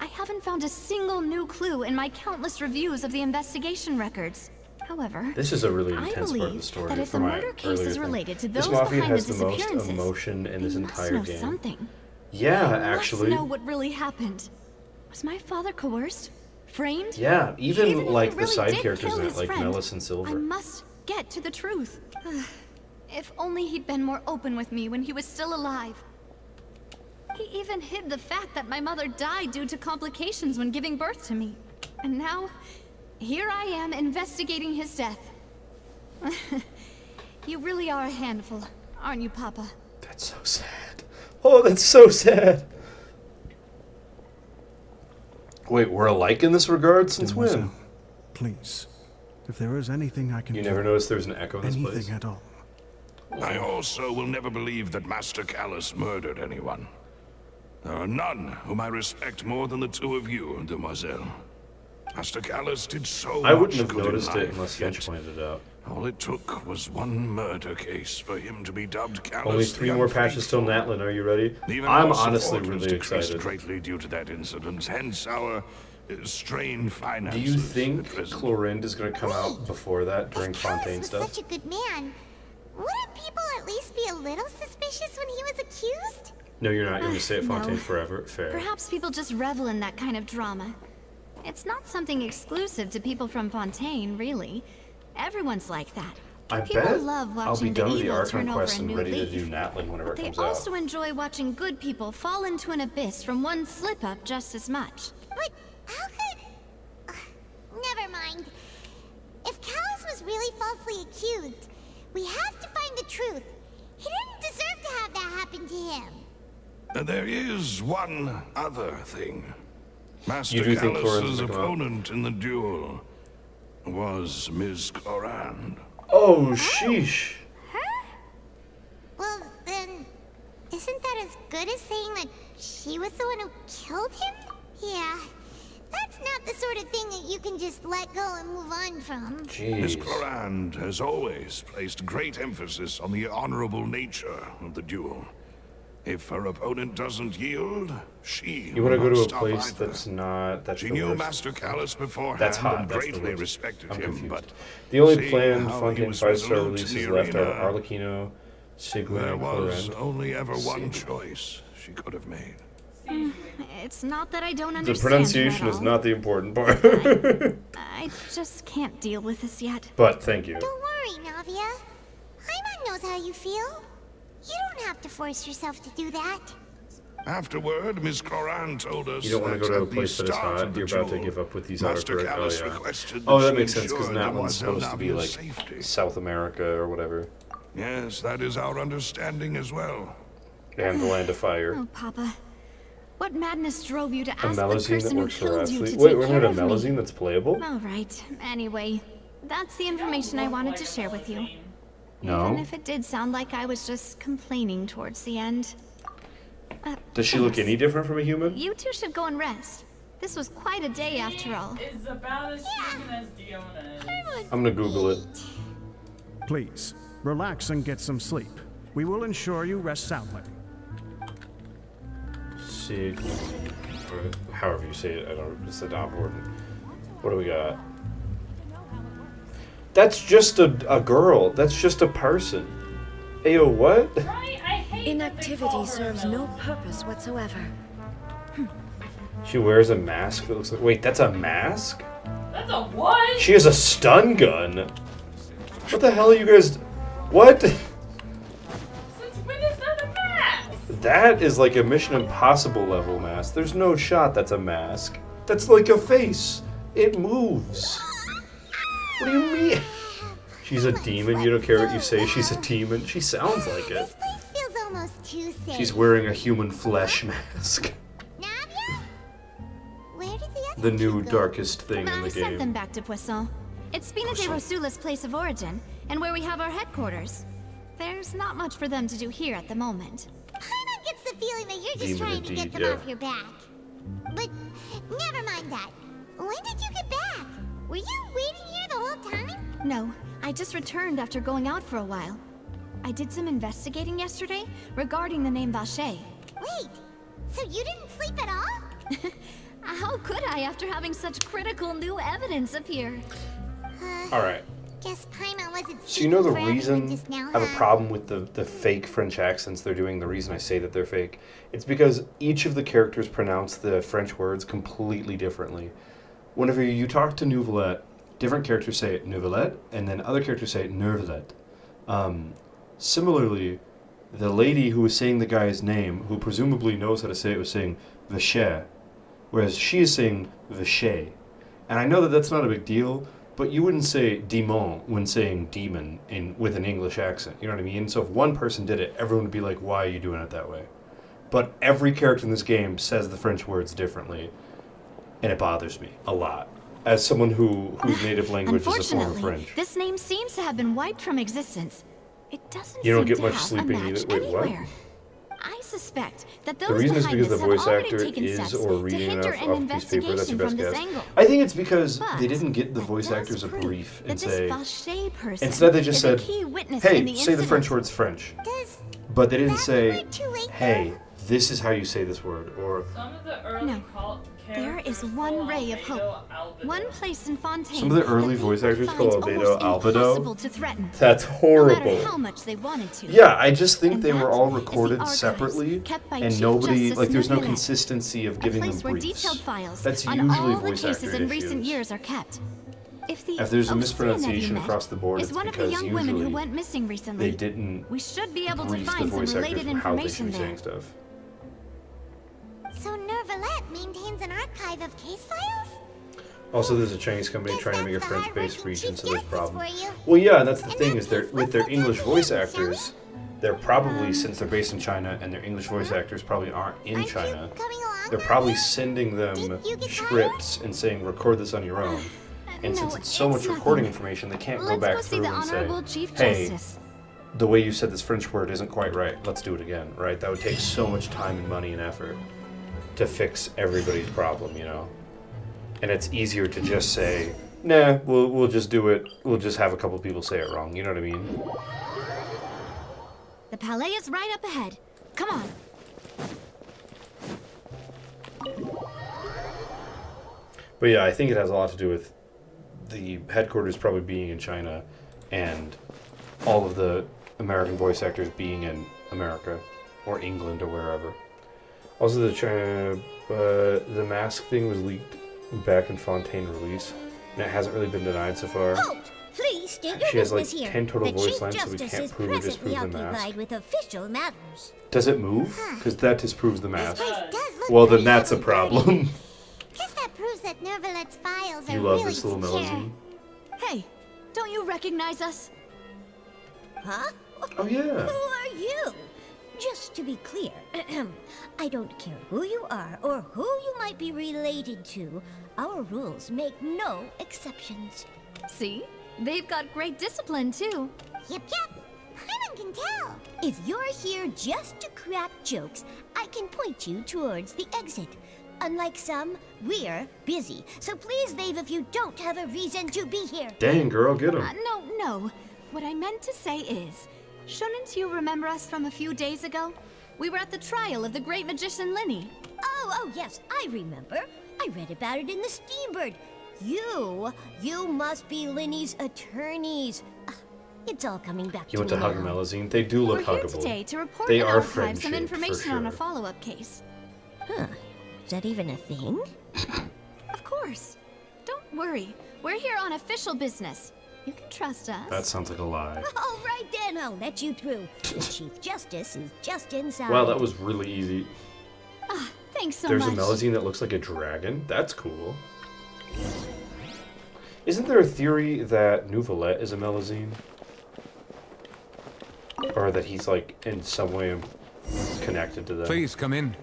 S2: I haven't found a single new clue in my countless reviews of the investigation records. However,
S1: This is a really
S2: I
S1: intense part of the
S2: believe
S1: story.
S2: that if
S1: for
S2: the
S1: my
S2: murder case
S1: earlier
S2: is
S1: thing.
S2: related to
S1: This
S2: those
S1: mafia
S2: behind
S1: has
S2: the
S1: the most
S2: disappearances,
S1: emotion in this
S2: they must
S1: entire
S2: know
S1: game.
S2: something.
S1: Yeah,
S2: They
S1: actually.
S2: must know what really happened. Was my father coerced? Framed?
S1: Yeah, even
S2: if
S1: like
S2: he
S1: the
S2: really
S1: side
S2: did
S1: characters
S2: kill
S1: in it,
S2: his
S1: like
S2: friend,
S1: Melis and
S2: I
S1: Silver.
S2: must get to the truth. If only he'd been more open with me when he was still alive. He even hid the fact that my mother died due to complications when giving birth to me. And now, here I am investigating his death. You really are a handful, aren't you, Papa?
S1: That's so sad. Oh, that's so sad. Wait, we're alike in this regard? Since when?
S7: Mademoiselle, please, if there is anything I can
S1: You
S7: do,
S1: never noticed there's an echo in this
S7: anything
S1: place?
S7: at all.
S8: I also will never believe that Master Callus murdered anyone. There are none whom I respect more than the two of you, Demoiselle. Master Callus did so
S1: I
S8: much
S1: wouldn't have
S8: good in
S1: noticed it
S8: life,
S1: unless
S8: yet
S1: Finch pointed it out.
S8: all it took was one murder case for him to be dubbed Callus
S1: Only
S8: the
S1: 3 more patches till
S8: Unfaithful.
S1: Natlin. Are you ready?
S8: Even
S1: I'm
S8: our
S1: honestly
S8: support was
S1: really
S8: decreased
S1: excited.
S8: greatly due to that incident, hence our strained
S1: Do
S8: finances.
S1: you
S8: at
S1: think
S8: present.
S1: Chlorinde is going to come out before that during
S3: If Callus
S1: Fontaine
S3: was
S1: stuff?
S3: such a good man, wouldn't people at least be a little suspicious when he was accused?
S1: No, you're not. You're going to stay at
S2: No.
S1: Fontaine forever. Fair.
S2: Perhaps people just revel in that kind of drama. It's not something exclusive to people from Fontaine, really. Everyone's like that.
S1: I
S2: People
S1: bet
S2: love
S1: I'll be
S2: watching
S1: done
S2: the
S1: with the
S2: evil turn
S1: Archon
S2: over
S1: quest
S2: a
S1: and
S2: new
S1: ready to
S2: leaf.
S1: do Natlin whenever it
S2: They
S1: comes out.
S2: also enjoy watching good people fall into an abyss from one slip-up just as much.
S3: But how could... Never mind. mind. If Callus was really falsely accused, we have to find the truth. He didn't deserve to have that happen to him.
S8: There is one other thing. Master
S1: You do think Cloran's
S8: Callus's
S1: gonna come out?
S8: opponent in the duel was Ms. Clorand.
S1: Oh, sheesh.
S3: Her? Well, then, isn't that as good as saying that she was the one who killed him? Yeah, that's not the sort of thing that you can just let go and move on from.
S8: Ms.
S1: Jeez.
S8: Clorand has always placed great emphasis on the honorable nature of the duel. If her opponent doesn't yield, she
S1: You want to
S8: will
S1: go to
S8: not
S1: a
S8: stop
S1: place
S8: either.
S1: that's not. That's
S8: She
S1: the
S8: knew
S1: worst.
S8: Master Callus beforehand
S1: That's hot.
S8: and
S1: That's the
S8: greatly
S1: worst.
S8: respected
S1: I'm
S8: him,
S1: confused.
S8: but
S1: The only
S8: seeing
S1: planned
S8: how he
S1: Fontaine
S8: was
S1: 5-star
S8: resolute
S1: releases
S8: in the
S1: left are
S8: arena,
S1: Arlecchino, Sigwin,
S8: there
S1: and
S8: was
S1: Clorand.
S8: only ever one
S1: See.
S8: choice she could have made.
S2: It's not that I don't
S1: The
S2: understand
S1: pronunciation
S2: her
S1: is
S2: at all.
S1: not the important part.
S2: I just can't deal with this yet.
S1: But thank you.
S3: Don't worry, Navia. Paimon knows how you feel. You don't have to force yourself to do that.
S8: Afterward, Ms. Clorand told us
S1: You don't want to
S8: that
S1: go to a
S8: at the
S1: place that is
S8: start
S1: hot.
S8: of the
S1: You're about to
S8: duel,
S1: give up with these
S8: Master
S1: autocorrect.
S8: Callus
S1: Oh, yeah.
S8: requested
S1: Oh,
S8: that
S1: that
S8: she
S1: makes sense because
S8: ensure
S1: that one's
S8: Mademoiselle
S1: supposed to be like
S8: Navia's safety.
S1: South America or whatever,
S8: Yes, that is our understanding as well.
S1: and the Land of Fire.
S2: Oh, Papa. What madness drove you to
S1: A
S2: ask the
S1: melazine that
S2: person who
S1: works for
S2: killed you
S1: Rhapsody.
S2: to
S1: Wait,
S2: take
S1: we're
S2: care
S1: not a
S2: of me?
S1: melazine that's playable?
S2: All right. Anyway, that's the information I wanted to share with you. Even
S1: No.
S2: if it did sound like I was just complaining towards the end.
S1: Does she look
S2: thanks.
S1: any different from a human?
S2: You two should go and rest. This was quite a day after all.
S5: It's about as human as Diona is.
S1: I'm gonna Google it.
S7: Please, relax and get some sleep. We will ensure you rest soundly.
S1: See, or however you say it, I don't. It's not important. What do we got? That's just a girl. That's just a person. Ayo, what?
S5: Right? I hate that they
S9: Inactivity
S5: call her
S9: serves
S5: a
S9: no
S5: melazine.
S9: purpose whatsoever.
S1: She wears a mask that looks like. Wait, that's a mask?
S5: That's a what?
S1: She has a stun gun. What the hell are you guys? What?
S5: Since when is that a mask?
S1: That is like a Mission Impossible level mask. There's no shot that's a mask. That's like a face. It moves. What do you mean? She's a demon. You don't care what you say. She's a demon. She sounds like it.
S3: This place feels almost too safe.
S1: She's wearing a human flesh mask.
S3: Navia? Where did the other
S1: The
S3: two
S1: new
S3: go?
S1: darkest thing in
S2: I
S1: the
S2: sent them
S1: game.
S2: back to Poisson. It's Spina de Rosula's place of origin, and where we have our headquarters. There's not much for them to do here at the moment.
S3: Paimon gets the feeling that you're just
S1: Demon
S3: trying to get
S1: indeed,
S3: them
S1: yeah.
S3: off your back. But never mind that. When did you get back? Were you waiting here the whole time?
S2: No, I just returned after going out for a while. I did some investigating yesterday regarding the name Vache.
S3: Wait, so you didn't sleep at all?
S2: How could I after having such critical new evidence appear?
S1: All right.
S3: Guess Paimon wasn't
S1: So you know the
S3: speaking for everyone
S1: reason
S3: just now,
S1: I have a
S3: huh?
S1: problem with the fake French accents they're doing, the reason I say that they're fake, it's because each of the characters pronounce the French words completely differently. Whenever you talk to Nouvelette, different characters say it Nouvelette, and then other characters say it Nervelette. Similarly, the lady who was saying the guy's name, who presumably knows how to say it, was saying Vache, whereas she is saying Vache. And I know that that's not a big deal, but you wouldn't say demon when saying demon with an English accent. You know what I mean? So if one person did it, everyone would be like, why are you doing it that way? But every character in this game says the French words differently, and it bothers me a lot. As someone whose native language is a form of
S2: Unfortunately,
S1: French.
S2: this name seems to have been wiped from existence. It doesn't
S1: You don't
S2: seem
S1: get
S2: to
S1: much
S2: have
S1: sleeping
S2: a match
S1: either. Wait, what?
S2: anywhere. I suspect that those
S1: The reason is
S2: behind
S1: because the
S2: this have
S1: voice
S2: already
S1: actor
S2: taken
S1: is
S2: steps
S1: or
S2: to
S1: reading
S2: hinder
S1: enough
S2: an
S1: off a piece of paper. That's
S2: investigation
S1: your
S2: from
S1: best
S2: this
S1: guess.
S2: angle.
S1: I think it's because
S2: But
S1: they didn't get the
S2: that
S1: voice
S2: does
S1: actors a
S2: prove
S1: brief and
S2: that
S1: say,
S2: this Vache person
S1: instead they just
S2: is
S1: said,
S2: a key witness in
S1: hey,
S2: the
S1: say the French
S2: incident.
S1: words French.
S3: Does
S1: But they didn't
S3: that
S1: say,
S3: word too late
S1: hey, this is how you say this word, or
S5: Some of the early
S2: No. There is one ray of hope. One place in Fontaine.
S1: Some of the early
S2: that
S1: voice
S2: people
S1: actors
S2: find
S1: call Albedo
S2: almost
S1: Albedo.
S2: impossible to threaten.
S1: that's
S2: No
S1: horrible.
S2: matter how much they wanted to.
S1: Yeah, I just think
S2: And
S1: they were
S2: that
S1: all
S2: is the
S1: recorded
S2: archives
S1: separately,
S2: kept by
S1: and
S2: Chief
S1: nobody,
S2: Justice
S1: like, there's no
S2: Neuvillette,
S1: consistency of
S2: A
S1: giving them
S2: place where
S1: briefs.
S2: detailed files
S1: That's
S2: on
S1: usually
S2: all the
S1: voice
S2: cases
S1: actor
S2: in recent
S1: issues.
S2: years are kept. If
S1: there's a
S2: Oceana
S1: mispronunciation
S2: you met
S1: across the board,
S2: is
S1: it's
S2: one of the
S1: because
S2: young women who
S1: usually
S2: went missing recently.
S1: they didn't
S2: We should be able to
S1: brief the
S2: find some
S1: voice actors
S2: related
S1: on how they should
S2: information
S1: be
S2: there.
S1: saying stuff.
S3: So Nervalette maintains an archive of case files?
S1: Also, there's a Chinese company
S3: Guess
S1: trying to make a
S3: that's the
S1: French-based
S3: hard-working
S1: region,
S3: Chief
S1: so there's
S3: Justice
S1: problems.
S3: for you.
S1: Well, yeah, that's the
S3: In
S1: thing
S3: that
S1: is they're
S3: case,
S1: with their
S3: let's
S1: English
S3: examine
S1: voice
S3: it, shall we?
S1: actors. They're probably, since they're based in China and their English voice actors probably aren't in
S3: Aren't you
S1: China,
S3: coming along
S1: they're
S3: now,
S1: probably
S3: Will?
S1: sending them
S3: Did you get
S1: scripts and saying, record this on your own. And
S2: No,
S1: since it's so much
S2: nothing.
S1: recording information, they can't
S2: Let's
S1: go back
S2: go see
S1: through
S2: the
S1: and say,
S2: Honorable Chief
S1: hey,
S2: Justice.
S1: the way you said this French word isn't quite right. Let's do it again, right? That would take so much time and money and effort to fix everybody's problem, you know? And it's easier to just say, nah, we'll just do it. We'll just have a couple people say it wrong. You know what I mean?
S2: The palais is right up ahead. Come on.
S1: But yeah, I think it has a lot to do with the headquarters probably being in China and all of the American voice actors being in America or England or wherever. Also, the mask thing was leaked back in Fontaine release, and it hasn't really been denied so far.
S3: Halt! Please state your
S1: She has like
S3: business here.
S1: 10 total
S3: The
S1: voice
S3: Chief
S1: lines, so we
S3: Justice
S1: can't
S3: is
S1: prove or
S3: presently
S1: disprove the mask.
S3: occupied with official matters.
S1: Does it move? Because that disproves the
S3: This
S1: mask.
S3: place does look
S1: Well, then
S3: pretty
S1: that's a
S3: heavy burden.
S1: problem.
S3: Guess that proves that Nervalet's files are
S1: You love
S3: really
S1: this little
S3: secure.
S1: melody.
S2: Hey, don't you recognize us?
S3: Huh?
S1: Oh yeah.
S3: Who are you? Just to be clear, I don't care who you are or who you might be related to. Our rules make no exceptions.
S2: See? They've got great discipline, too.
S3: Yep, yep. Paimon can tell. If you're here just to crack jokes, I can point you towards the exit. Unlike some, we're busy. So please leave if you don't have a reason to be here.
S1: Dang, girl, get him.
S2: No. What I meant to say is, shouldn't you remember us from a few days ago? We were at the trial of the great magician Linny.
S3: Oh, yes, I remember. I read about it in the Steambird. You must be Linny's attorneys. It's all coming back
S1: You
S3: to
S1: went to
S3: me
S1: hug
S3: now.
S1: Melusine. They do
S2: We're
S1: look
S2: here
S1: huggable.
S2: today to report
S1: They
S2: and
S1: are
S2: archive some
S1: friend-shaped, for
S2: information on a
S1: sure.
S2: follow-up case.
S3: Huh. Is that even a thing?
S2: Of course. Don't worry. We're here on official business. You can trust us.
S1: That sounds like a lie.
S3: All right then, I'll let you through. The Chief Justice is just inside.
S1: Wow, that was really easy.
S2: Thanks so
S1: There's
S2: much.
S1: a Melusine that looks like a dragon. That's cool. Isn't there a theory that Nouvelette is a Melusine? Or that he's like in some way connected to them?
S9: Please come in.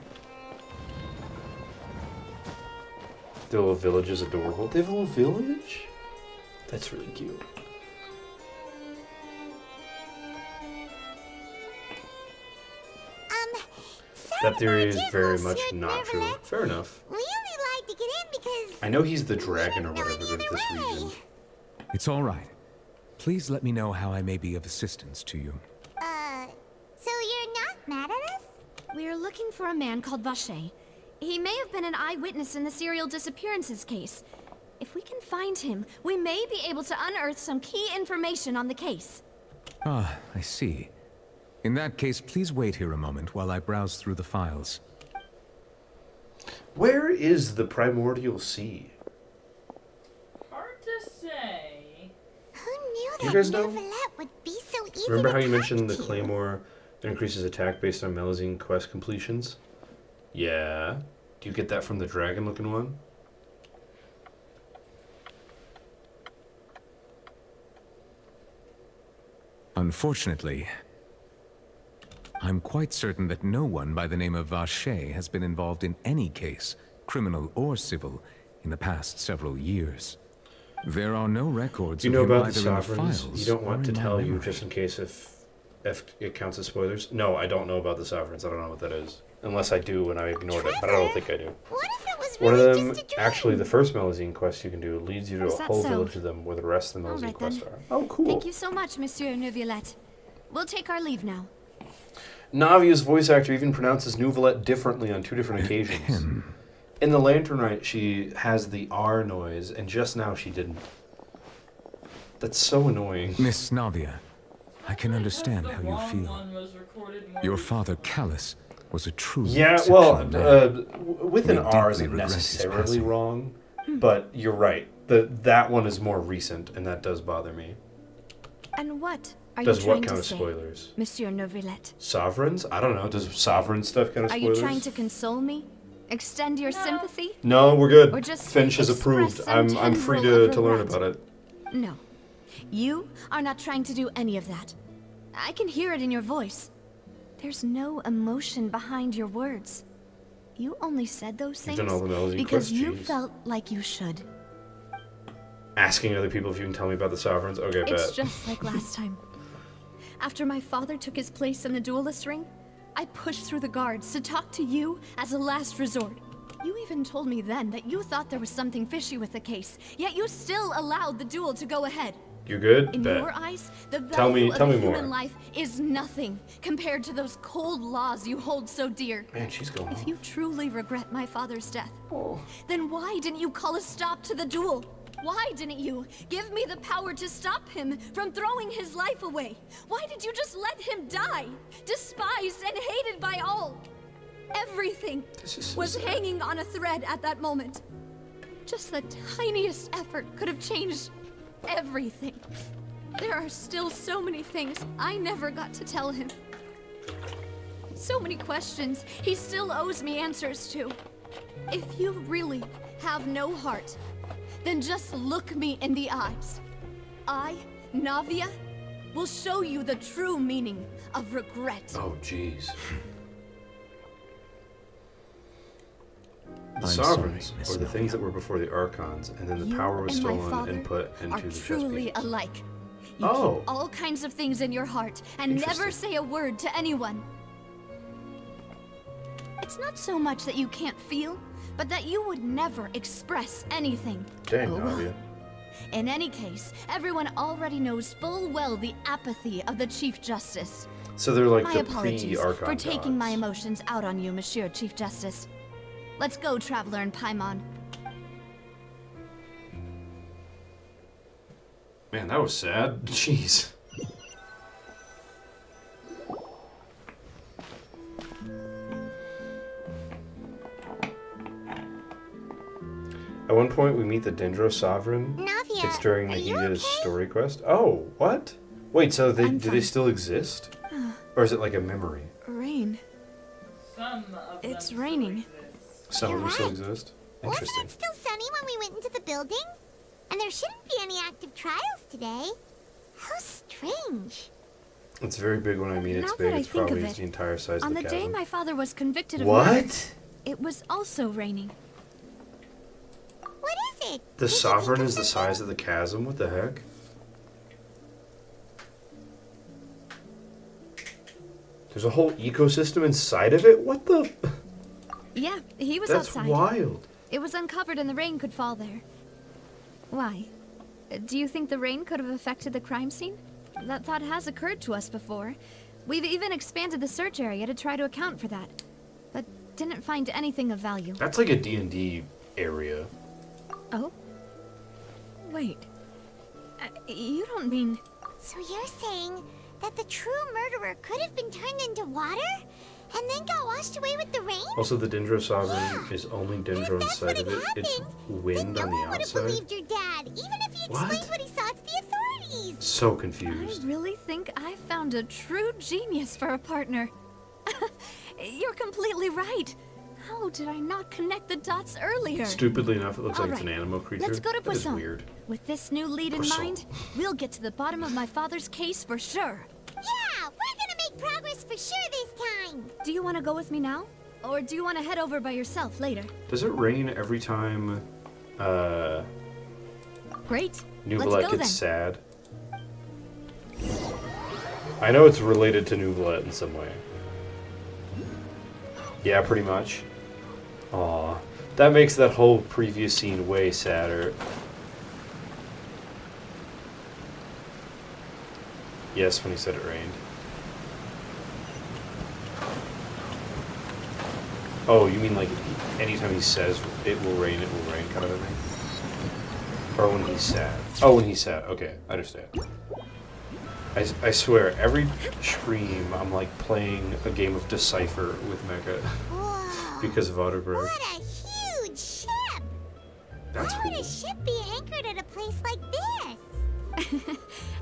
S1: The little village is adorable. They have a little village? That's really cute. That theory is very much not true. Fair enough.
S3: We only like to get in because
S1: I know he's the dragon or
S3: we didn't
S1: whatever
S3: know
S1: of this
S3: any other
S1: region.
S3: way.
S9: It's all right. Please let me know how I may be of assistance to you.
S3: So you're not mad at us?
S2: We're looking for a man called Vacher. He may have been an eyewitness in the serial disappearances case. If we can find him, we may be able to unearth some key information on the case.
S9: Ah, I see. In that case, please wait here a moment while I browse through the files.
S1: Where is the primordial sea?
S5: Hard to say.
S3: Who knew
S1: You
S3: that
S1: guys know?
S3: Nervalette would be so easy
S1: Remember
S3: to
S1: how you
S3: talk
S1: mentioned the
S3: to?
S1: claymore that increases attack based on Melusine quest completions? Yeah. Do you get that from the dragon-looking one?
S9: Unfortunately, I'm quite certain that no one by the name of Vacher has been involved in any case, criminal or civil, in the past several years. There are no records
S1: Do you
S9: of
S1: know
S9: him
S1: about the
S9: either in the
S1: sovereigns?
S9: files
S1: You don't
S9: or
S1: want to
S9: in my
S1: tell you
S9: memory.
S1: just in case if it counts as spoilers? No, I don't know about the sovereigns. I don't know what that is. Unless I do and I ignored it, but I don't think I do.
S3: What if it was
S1: One of
S3: really
S1: them,
S3: just a dream?
S1: actually, the first Melusine quest you can do leads you to
S2: Is
S1: a
S2: that
S1: whole
S2: so?
S1: village of them where the rest of the
S2: All
S1: Melusine
S2: right,
S1: quests
S2: then.
S1: are. Oh, cool.
S2: Thank you so much, Monsieur Neuvillette. We'll take our leave now.
S1: Navia's voice actor even pronounces Nouvelette differently on 2 different occasions. In the Lanternite, she has the R noise, and just now she didn't. That's so annoying.
S9: Miss Navia, I can understand
S5: The
S9: how you
S5: wrong
S9: feel.
S5: one was recorded more
S9: Your father, Callus, was a truly
S1: Yeah, well,
S9: exceptional man.
S1: with an
S9: We
S1: R
S9: deeply
S1: isn't
S9: regret his
S1: necessarily
S9: passing.
S1: wrong, but you're right. That one is more recent, and that does bother me.
S2: And what are
S1: Does
S2: you
S1: what
S2: trying
S1: count
S2: to
S1: as
S2: say,
S1: spoilers?
S2: Monsieur Neuvillette?
S1: Sovereigns? I don't know. Does sovereign stuff count as
S2: Are
S1: spoilers?
S2: you trying to console me? Extend your sympathy?
S1: No, we're good.
S2: Or just
S1: Finch has
S2: express
S1: approved.
S2: some
S1: I'm free
S2: tendril
S1: to
S2: of
S1: learn
S2: regret?
S1: about it.
S2: No. You are not trying to do any of that. I can hear it in your voice. There's no emotion behind your words. You only said those
S1: You've
S2: things
S1: done all the melody
S2: because
S1: quests,
S2: you
S1: jeez.
S2: felt like you should.
S1: Asking other people if you can tell me about the sovereigns. Okay,
S2: It's
S1: bet.
S2: just like last time. After my father took his place in the duelist ring, I pushed through the guards to talk to you as a last resort. You even told me then that you thought there was something fishy with the case, yet you still allowed the duel to go ahead.
S1: You good?
S2: In
S1: Bet.
S2: your eyes, the
S1: Tell me
S2: value of a
S1: more.
S2: human life is nothing compared to those cold laws you hold so dear.
S1: Man, she's going.
S2: If you truly regret my father's death,
S1: Oh.
S2: then why didn't you call a stop to the duel? Why didn't you give me the power to stop him from throwing his life away? Why did you just let him die, despised and hated by all? Everything
S1: This is so
S2: was
S1: sad.
S2: hanging on a thread at that moment. Just the tiniest effort could have changed everything. There are still so many things I never got to tell him. So many questions he still owes me answers to. If you really have no heart, then just look me in the eyes. I, Navia, will show you the true meaning of regret.
S1: Oh, jeez. The
S9: I'm
S1: sovereigns,
S9: sorry, Miss
S1: or the
S9: Navia.
S1: things that were before the archons, and then the
S2: You
S1: power was
S2: and my
S1: stolen
S2: father
S1: and put into
S2: are
S1: the chess
S2: truly
S1: pieces.
S2: alike. You
S1: Oh.
S2: keep all kinds of things in your heart and never
S1: Interesting.
S2: say a word to anyone. It's not so much that you can't feel, but that you would never express anything.
S1: Dang,
S2: Oh, well.
S1: Navia.
S2: In any case, everyone already knows full well the apathy of the Chief Justice.
S1: So they're like
S2: My
S1: the
S2: apologies
S1: pre-archon
S2: for taking my
S1: gods.
S2: emotions out on you, Monsieur Chief Justice. Let's go, Traveler and Paimon.
S1: Man, that was sad. Jeez. At one point, we meet the Dendro Sovereign.
S3: Navia,
S1: It's during
S3: are you
S1: Nahida's
S3: okay?
S1: story quest. Oh, what? Wait, so
S2: I'm
S1: do they
S2: fine.
S1: still exist? Or is it like a memory?
S2: Rain.
S5: Some of
S2: It's
S5: them
S2: raining.
S5: still exist.
S1: Some of them still
S3: right.
S1: exist?
S3: Wasn't
S1: Interesting.
S3: it still sunny when we went into the building? And there shouldn't be any active trials today. How strange.
S1: It's very big when I mean it's
S2: Now
S1: big.
S2: that I
S1: It's
S2: think of
S1: probably
S2: it,
S1: the entire size
S2: On
S1: of
S2: the
S1: the
S2: day
S1: chasm.
S2: my father was convicted of murder,
S1: What?
S2: it was also raining.
S3: What is it?
S1: The
S3: Did you
S1: Sovereign
S3: think of
S1: is the
S3: something?
S1: size of the chasm? What the heck? There's a whole ecosystem inside of it? What the?
S2: Yeah, he was
S1: That's
S2: outside.
S1: wild.
S2: It was uncovered and the rain could fall there. Why? Do you think the rain could have affected the crime scene? That thought has occurred to us before. We've even expanded the search area to try to account for that, but didn't find anything of value.
S1: That's like a D&D area.
S2: Oh? Wait. You don't mean...
S3: So you're saying that the true murderer could have been turned into water? And then got washed away with the rain?
S1: Also, the Dendro Sovereign
S3: Yeah.
S1: is only
S3: And
S1: Dendro
S3: if that's what
S1: inside of
S3: had
S1: it. It's
S3: happened,
S1: wind
S3: then no
S1: on
S3: one
S1: the
S3: would have
S1: outside.
S3: believed your dad, even if he
S1: What?
S3: explained what he saw to the authorities.
S1: So
S2: I
S1: confused.
S2: really think I found a true genius for a partner. You're completely right. How did I not connect the dots earlier?
S1: Stupidly enough, it looks like it's an
S2: Alright,
S1: animal creature.
S2: Let's go to
S1: That is
S2: Poisson.
S1: weird.
S2: With this new lead in
S1: Poisson.
S2: mind, we'll get to the bottom of my father's case for sure.
S3: Yeah, we're gonna make progress for sure this time.
S2: Do you want to go with me now? Or do you want to head over by yourself later?
S1: Does it rain every time
S2: Great.
S1: Nuvolette
S2: Let's go
S1: gets
S2: then.
S1: sad? I know it's related to Nuvolette in some way. Yeah, pretty much. Aw. That makes that whole previous scene way sadder. Yes, when he said it rained. Oh, you mean like anytime he says it will rain kind of a thing? Or when he's sad? Oh, when he's sad. Okay, I understand. I swear, every stream I'm like playing a game of Decipher with Mecha
S3: Whoa.
S1: because of autocorrect.
S3: What a huge ship!
S1: That's
S3: Why would
S1: cool.
S3: a ship be anchored at a place like this?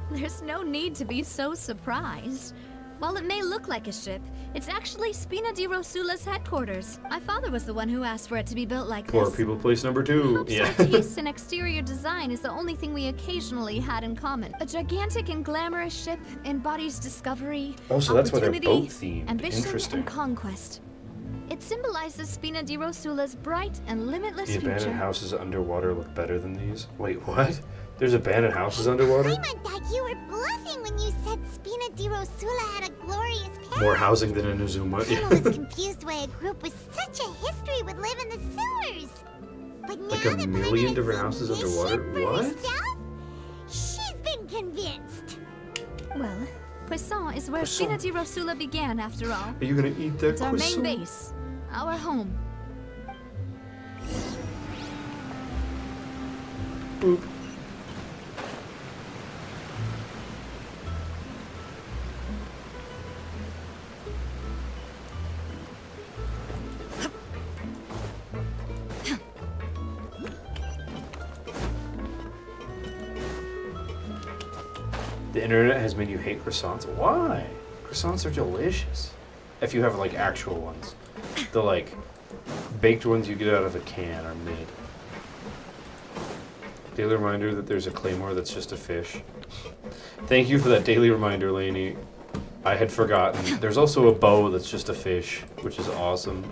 S2: There's no need to be so surprised. While it may look like a ship, It's actually Spina di Rosula's headquarters. My father was the one who asked for it to be built like
S1: Poor
S2: this.
S1: people place number 2.
S2: Perhaps
S1: Yeah.
S2: our taste in exterior design is the only thing we occasionally had in common. A gigantic and glamorous ship embodies discovery,
S1: Oh, so that's why they're
S2: opportunity,
S1: boat themed.
S2: ambition,
S1: Interesting.
S2: and conquest. It symbolizes Spina di Rosula's bright and limitless
S1: The abandoned
S2: future.
S1: houses underwater look better than these. Wait, what? There's abandoned houses underwater?
S3: I meant that you were bluffing when you said Spina di Rosula had a glorious past.
S1: More housing than in Azuma.
S3: I was confused why a group with such a history would live in the sewers. But now
S1: Like a
S3: that
S1: million
S3: Paimon
S1: different
S3: has seen
S1: houses
S3: this
S1: underwater?
S3: ship for
S1: What?
S3: herself, she's been convinced.
S2: Well, Poisson is where
S1: Poisson.
S2: Spina di Rosula began, after all.
S1: Are you gonna eat that
S2: It's our main
S1: croissant?
S2: base, our home.
S1: Boop. The internet has made you hate croissants. Why? Croissants are delicious. If you have like actual ones. The like baked ones you get out of a can are mid. Daily reminder that there's a claymore that's just a fish. Thank you for that daily reminder, Lainey. I had forgotten. There's also a bow that's just a fish, which is awesome.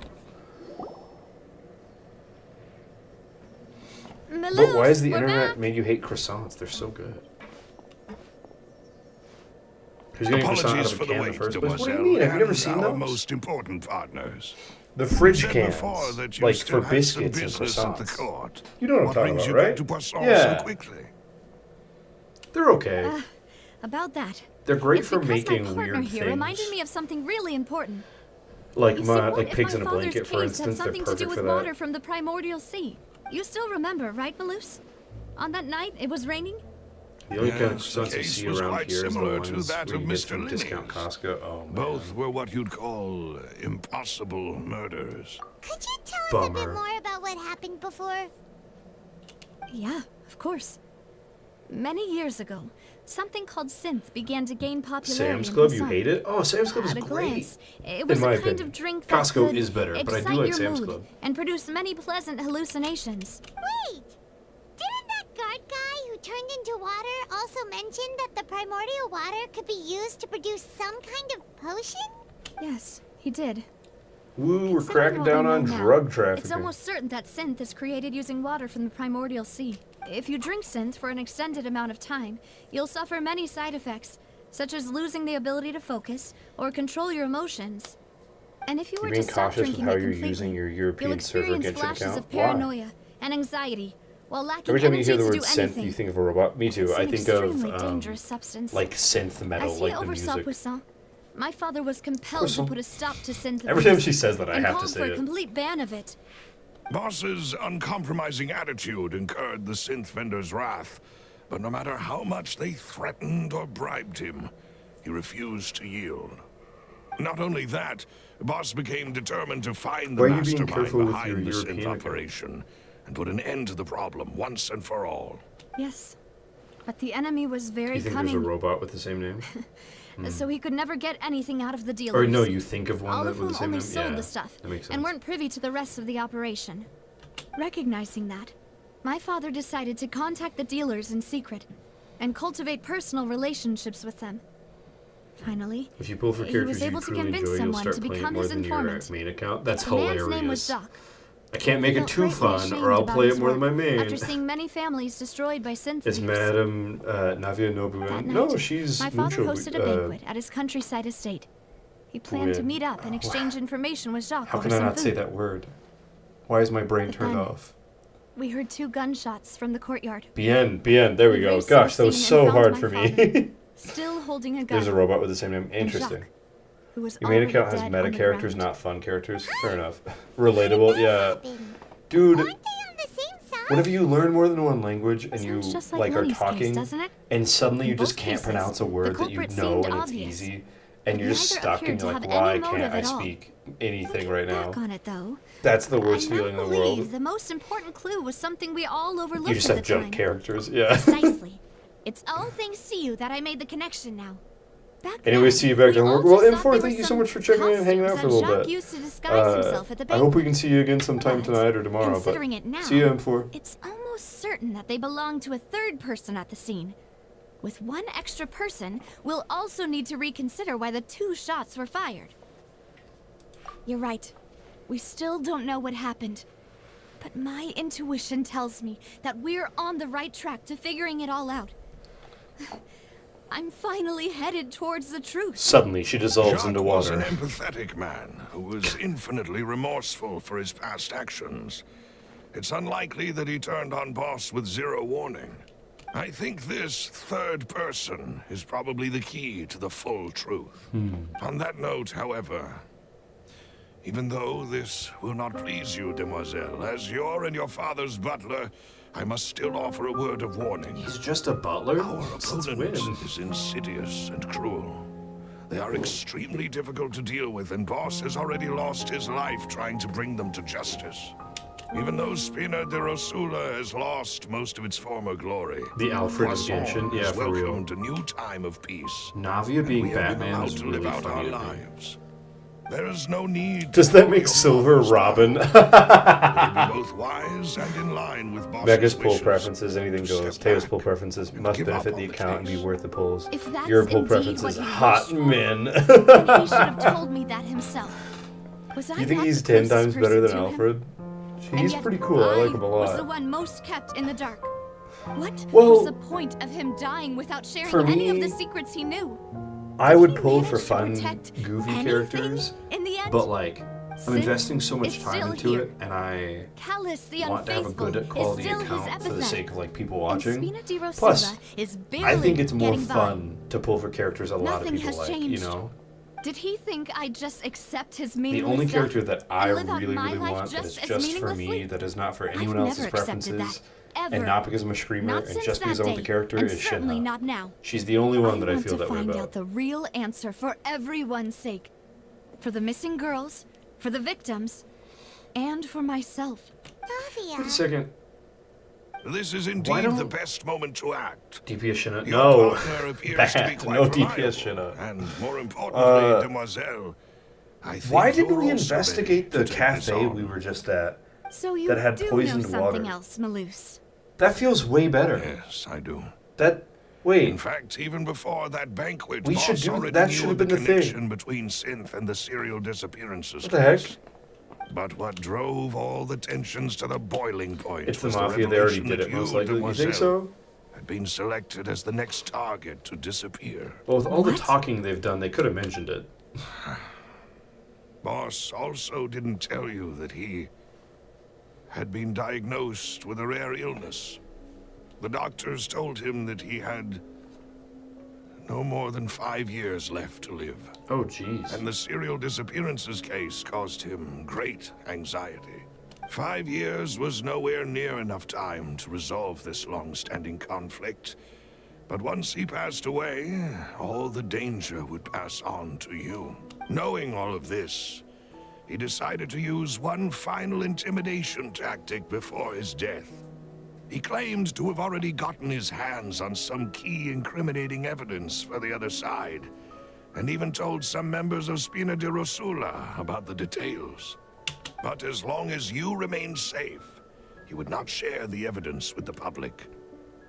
S1: But why has the
S2: we're
S1: internet
S2: back.
S1: made you hate croissants? They're so good. Who's getting a croissant out
S8: Apologies
S1: of
S8: for
S1: a
S8: the
S1: can in
S8: wait,
S1: the first place? What do you
S8: Demoiselle,
S1: mean? Have you never
S8: and
S1: seen
S8: our
S1: those?
S8: most important partners.
S1: The fridge
S8: You said
S1: cans,
S8: before that you
S1: like
S8: still
S1: for
S8: had some
S1: biscuits and
S8: business at the
S1: croissants.
S8: court.
S1: You know what I'm
S8: What
S1: talking
S8: brings
S1: about,
S8: you
S1: right?
S8: back to Poisson
S1: Yeah.
S8: so quickly?
S1: They're okay.
S2: About that.
S1: They're great
S2: It's
S1: for
S2: because
S1: making
S2: my partner
S1: weird
S2: here
S1: things.
S2: reminded me of something really important.
S1: Like
S2: You see, what
S1: like
S2: if
S1: pigs
S2: my
S1: in a
S2: father's
S1: blanket, for
S2: caves had
S1: instance. They're
S2: something to do
S1: perfect
S2: with
S1: for
S2: water
S1: that.
S2: from the primordial sea? You still remember, right, Malus? On that night, it was raining?
S1: The only kind of
S8: Yes, the
S1: croissants you
S8: case
S1: see
S8: was
S1: around
S8: quite
S1: here is the
S8: similar
S1: ones
S8: to that
S1: where
S8: of
S1: you get
S8: Mr.
S1: from discount
S8: Linney's.
S1: Costco. Oh, man.
S8: Both were what you'd call impossible murders.
S3: Could you tell us a
S1: Bummer.
S3: bit more about what happened before?
S2: Yeah, of course. Many years ago, something called synth began to gain popularity
S1: Sam's
S2: in
S1: Club, you
S2: Poisson.
S1: hate it? Oh, Sam's Club is
S2: At a
S1: great.
S2: glance, it was
S1: In my
S2: the kind
S1: opinion.
S2: of drink that
S1: Costco
S2: could
S1: is better, but I do
S2: excite
S1: like
S2: your
S1: Sam's
S2: mood
S1: Club.
S2: and produce many pleasant hallucinations.
S3: Wait! Didn't that guard guy who turned into water also mention that the primordial water could be used to produce some kind of potion?
S2: Yes, he did.
S1: Woo, we're
S2: Considering
S1: cracking
S2: what we
S1: down
S2: know
S1: on
S2: now,
S1: drug trafficking.
S2: It's almost certain that synth is created using water from the primordial sea. If you drink synth for an extended amount of time, you'll suffer many side effects, such as losing the ability to focus or control your emotions. And if you were
S1: You're being
S2: to stop
S1: cautious with
S2: drinking
S1: how
S2: it
S1: you're
S2: completely,
S1: using your
S2: you'll
S1: European server
S2: experience
S1: Genshin
S2: flashes
S1: account.
S2: of
S1: Why?
S2: paranoia and anxiety, while lacking
S1: Every time you
S2: energy
S1: hear the
S2: to
S1: word
S2: do
S1: synth,
S2: anything.
S1: you think of a robot. Me too.
S2: It's
S1: I
S2: an
S1: think
S2: extremely
S1: of
S2: dangerous substance.
S1: like synth metal,
S2: As he
S1: like the
S2: oversaw
S1: music.
S2: Poisson, my father was compelled
S1: Poisson.
S2: to put a stop to synth
S1: Every
S2: abuse
S1: time she says that, I
S2: and
S1: have to
S2: called
S1: say
S2: for a
S1: it.
S2: complete ban of it.
S8: Boss's uncompromising attitude incurred the synth vendor's wrath, but no matter how much they threatened or bribed him, he refused to yield. Not only that, Boss became determined to find the
S1: Why are you being
S8: mastermind
S1: careful with
S8: behind
S1: your
S8: the
S1: European
S8: synth
S1: account?
S8: operation and put an end to the problem once and for all.
S2: Yes, but the enemy was
S1: Do
S2: very
S1: you think
S2: cunning,
S1: there's a robot with the same name?
S2: so he could never get anything out of the dealers.
S1: Or no, you think of one
S2: all
S1: that
S2: of
S1: with
S2: whom
S1: the same
S2: only
S1: name?
S2: sold
S1: Yeah,
S2: the stuff
S1: that makes sense.
S2: and weren't privy to the rest of the operation. Recognizing that, my father decided to contact the dealers in secret and cultivate personal relationships with them. Finally,
S1: If you pull for
S2: he
S1: characters
S2: was
S1: you
S2: able to
S1: truly
S2: convince
S1: enjoy, you'll
S2: someone
S1: start
S2: to
S1: playing it
S2: become
S1: more
S2: his
S1: than your
S2: informant.
S1: main account. That's
S2: The
S1: hilarious.
S2: man's name was Jacques.
S1: I can't make
S2: He
S1: it
S2: felt
S1: too
S2: greatly
S1: fun,
S2: ashamed
S1: or I'll
S2: about
S1: play
S2: his
S1: it more than my
S2: work
S1: main.
S2: After seeing many families destroyed by synth
S1: Is
S2: abuse.
S1: Madame Navia Nobuen?
S2: That
S1: No,
S2: night,
S1: she's
S2: my father
S1: mucho,
S2: hosted a banquet at his countryside estate. He planned to
S1: Weird.
S2: meet up and exchange information with Jacques
S1: How
S2: over
S1: can I
S2: some
S1: not say
S2: food.
S1: that word? Why is my brain
S2: But
S1: turned
S2: then-
S1: off?
S2: We heard 2 gunshots from the courtyard.
S1: Bien, there we
S2: We
S1: go.
S2: raced
S1: Gosh,
S2: to
S1: that
S2: the
S1: was
S2: scene
S1: so
S2: and found
S1: hard
S2: my
S1: for
S2: father,
S1: me.
S2: Still holding a gun.
S1: There's a robot with the same name.
S2: and
S1: Interesting.
S2: Jacques, who was
S1: Your main
S2: already
S1: account has
S2: dead
S1: meta
S2: on the
S1: characters,
S2: ground.
S1: not fun characters. Fair enough. Relatable, yeah.
S3: Happened.
S1: Dude,
S3: Aren't they on the same side?
S1: whenever you learn more than one language and you
S2: Sounds just like
S1: are
S2: Lenny's case,
S1: talking,
S2: doesn't it?
S1: and suddenly
S2: In
S1: you just
S2: both
S1: can't
S2: cases,
S1: pronounce a
S2: the
S1: word that you
S2: culprit
S1: know
S2: seemed
S1: and it's
S2: obvious.
S1: easy, and you're just
S2: Neither
S1: stuck
S2: appeared
S1: and you're
S2: to
S1: like,
S2: have
S1: why
S2: any
S1: can't
S2: motive
S1: I
S2: at all.
S1: speak anything right
S2: Back
S1: now?
S2: on it, though,
S1: That's the worst
S2: I now
S1: feeling in the
S2: believe
S1: world.
S2: the most important clue was something we all overlooked
S1: You just
S2: at
S1: have
S2: the
S1: jump
S2: time.
S1: characters, yeah.
S2: Precisely. It's all thanks to you that I made the connection now. Back
S1: Anyway,
S2: then,
S1: see you back
S2: we
S1: there.
S2: all
S1: Well,
S2: just thought
S1: M4,
S2: they
S1: thank
S2: were
S1: you so
S2: some
S1: much for checking in and hanging out
S2: costumes
S1: for a little
S2: that Jacques
S1: bit.
S2: used to disguise himself at the
S1: I
S2: banquet.
S1: hope we can see you again sometime
S2: But,
S1: tonight or tomorrow. But
S2: considering it now,
S1: see you, M4.
S2: it's almost certain that they belong to a third person at the scene. With one extra person, we'll also need to reconsider why the 2 shots were fired. You're right. We still don't know what happened. But my intuition tells me that we're on the right track to figuring it all out. I'm finally headed towards the truth.
S1: Suddenly, she dissolves
S8: Jacques
S1: into
S8: was
S1: water.
S8: an empathetic man who was infinitely remorseful for his past actions. It's unlikely that he turned on Boss with 0 warning. I think this third person is probably the key to the full truth. On that note, however, even though this will not please you, demoiselle, as your and your father's butler, I must still offer a word of warning.
S1: He's just a butler?
S8: Our
S1: Since
S8: opponent
S1: when?
S8: is insidious and cruel. They are extremely difficult to deal with, and Boss has already lost his life trying to bring them to justice. Even though Spina de Rosula has lost most of its former glory,
S1: The Alfred of
S8: Poisson
S1: Genshin? Yeah,
S8: has
S1: for real.
S8: welcomed a new time of peace.
S1: Navia being
S8: We have been
S1: Batman
S8: allowed
S1: is
S8: to
S1: really
S8: live out
S1: funny
S8: our
S1: to me.
S8: lives. There is no need.
S1: Does that make Silver Robin?
S8: It'll be both wise and in line with Boss's
S1: Mega's pull
S8: wishes.
S1: preferences, anything goes.
S8: Step
S1: Teyo's
S8: back
S1: pull preferences must
S8: give up
S1: benefit
S8: on
S1: the
S8: the
S1: account and be
S8: case.
S1: worth the pulls.
S2: If that's
S1: Your pull
S2: indeed
S1: preferences,
S2: what he
S1: hot
S2: wished for,
S1: men.
S2: then he should have told me that himself. Was I
S1: You think
S2: not
S1: he's
S2: the
S1: 10
S2: closest
S1: times better
S2: person
S1: than
S2: to him?
S1: Alfred?
S2: And
S1: He's
S2: yet
S1: pretty cool. I like him a
S2: was the
S1: lot.
S2: one most kept in the dark. What
S1: Well,
S2: was the point of him dying without sharing
S1: for
S2: any of
S1: me,
S2: the secrets he knew?
S1: I would
S2: He
S1: pull
S2: managed
S1: for
S2: to
S1: fun,
S2: protect
S1: goofy
S2: anything
S1: characters,
S2: in the end?
S1: but like, I'm
S2: Sin
S1: investing so much
S2: is
S1: time
S2: still
S1: into
S2: here.
S1: it, and I
S2: Callous the
S1: want to have a
S2: unfaithful
S1: good quality
S2: is still his
S1: account for the
S2: epithet.
S1: sake of like people
S2: And
S1: watching.
S2: Spina di Rosula
S1: Plus,
S2: is barely
S1: I think it's more
S2: getting by.
S1: fun to pull for characters a lot of
S2: Nothing
S1: people
S2: has
S1: like, you
S2: changed.
S1: know?
S2: Did he think I'd just accept his
S1: The
S2: meaningless
S1: only
S2: death
S1: character that I
S2: and live out
S1: really,
S2: my
S1: really
S2: life
S1: want that is
S2: just as
S1: just for me,
S2: meaninglessly?
S1: that is not for anyone
S2: I've
S1: else's
S2: never accepted
S1: preferences,
S2: that, ever.
S1: and not because I'm a screamer,
S2: Not
S1: and
S2: since
S1: just because I
S2: that
S1: want the
S2: day,
S1: character,
S2: and
S1: is
S2: certainly
S1: Shinha.
S2: not now.
S1: She's the only one that I
S2: want
S1: feel
S2: to
S1: that way
S2: find
S1: about.
S2: out the real answer for everyone's sake. For the missing girls, for the victims, and for myself.
S3: Navia.
S1: Wait a second.
S8: This is
S1: Why
S8: indeed
S1: don't-
S8: the best moment to act.
S1: DPS Shinha?
S8: Your
S1: No!
S8: partner appears to be
S1: Bad.
S8: quite
S1: No
S8: reliable,
S1: DPS Shinha.
S8: And more importantly, demoiselle, I think
S1: Why didn't
S8: you're
S1: we
S8: also
S1: investigate
S8: ready
S1: the
S8: to take this
S1: cafe
S8: on.
S1: we were just at?
S2: So you
S1: That had
S2: do know
S1: poisoned
S2: something
S1: water.
S2: else, Malus.
S1: That feels way better.
S8: Yes, I do.
S1: That... Wait.
S8: In fact, even before that banquet,
S1: We should
S8: Boss
S1: do-
S8: already
S1: that
S8: knew
S1: should have
S8: of the
S1: been the
S8: connection
S1: thing.
S8: between Synth and the serial disappearances
S1: What the heck?
S8: case. But what drove all the tensions to the boiling point
S1: It's the
S8: was
S1: Mafia, they already
S8: revelation
S1: did
S8: that
S1: it, most
S8: you,
S1: likely. You think
S8: demoiselle,
S1: so?
S8: had been selected as the next target to disappear.
S1: Well, with all the
S2: What?
S1: talking they've done, they could have mentioned it.
S8: Boss also didn't tell you that he had been diagnosed with a rare illness. The doctors told him that he had no more than 5 years left to live.
S1: Oh, jeez.
S8: And the serial disappearances case caused him great anxiety. 5 years was nowhere near enough time to resolve this long-standing conflict. But once he passed away, all the danger would pass on to you. Knowing all of this, he decided to use one final intimidation tactic before his death. He claimed to have already gotten his hands on some key incriminating evidence for the other side, and even told some members of Spina de Rosula about the details. But as long as you remained safe, he would not share the evidence with the public.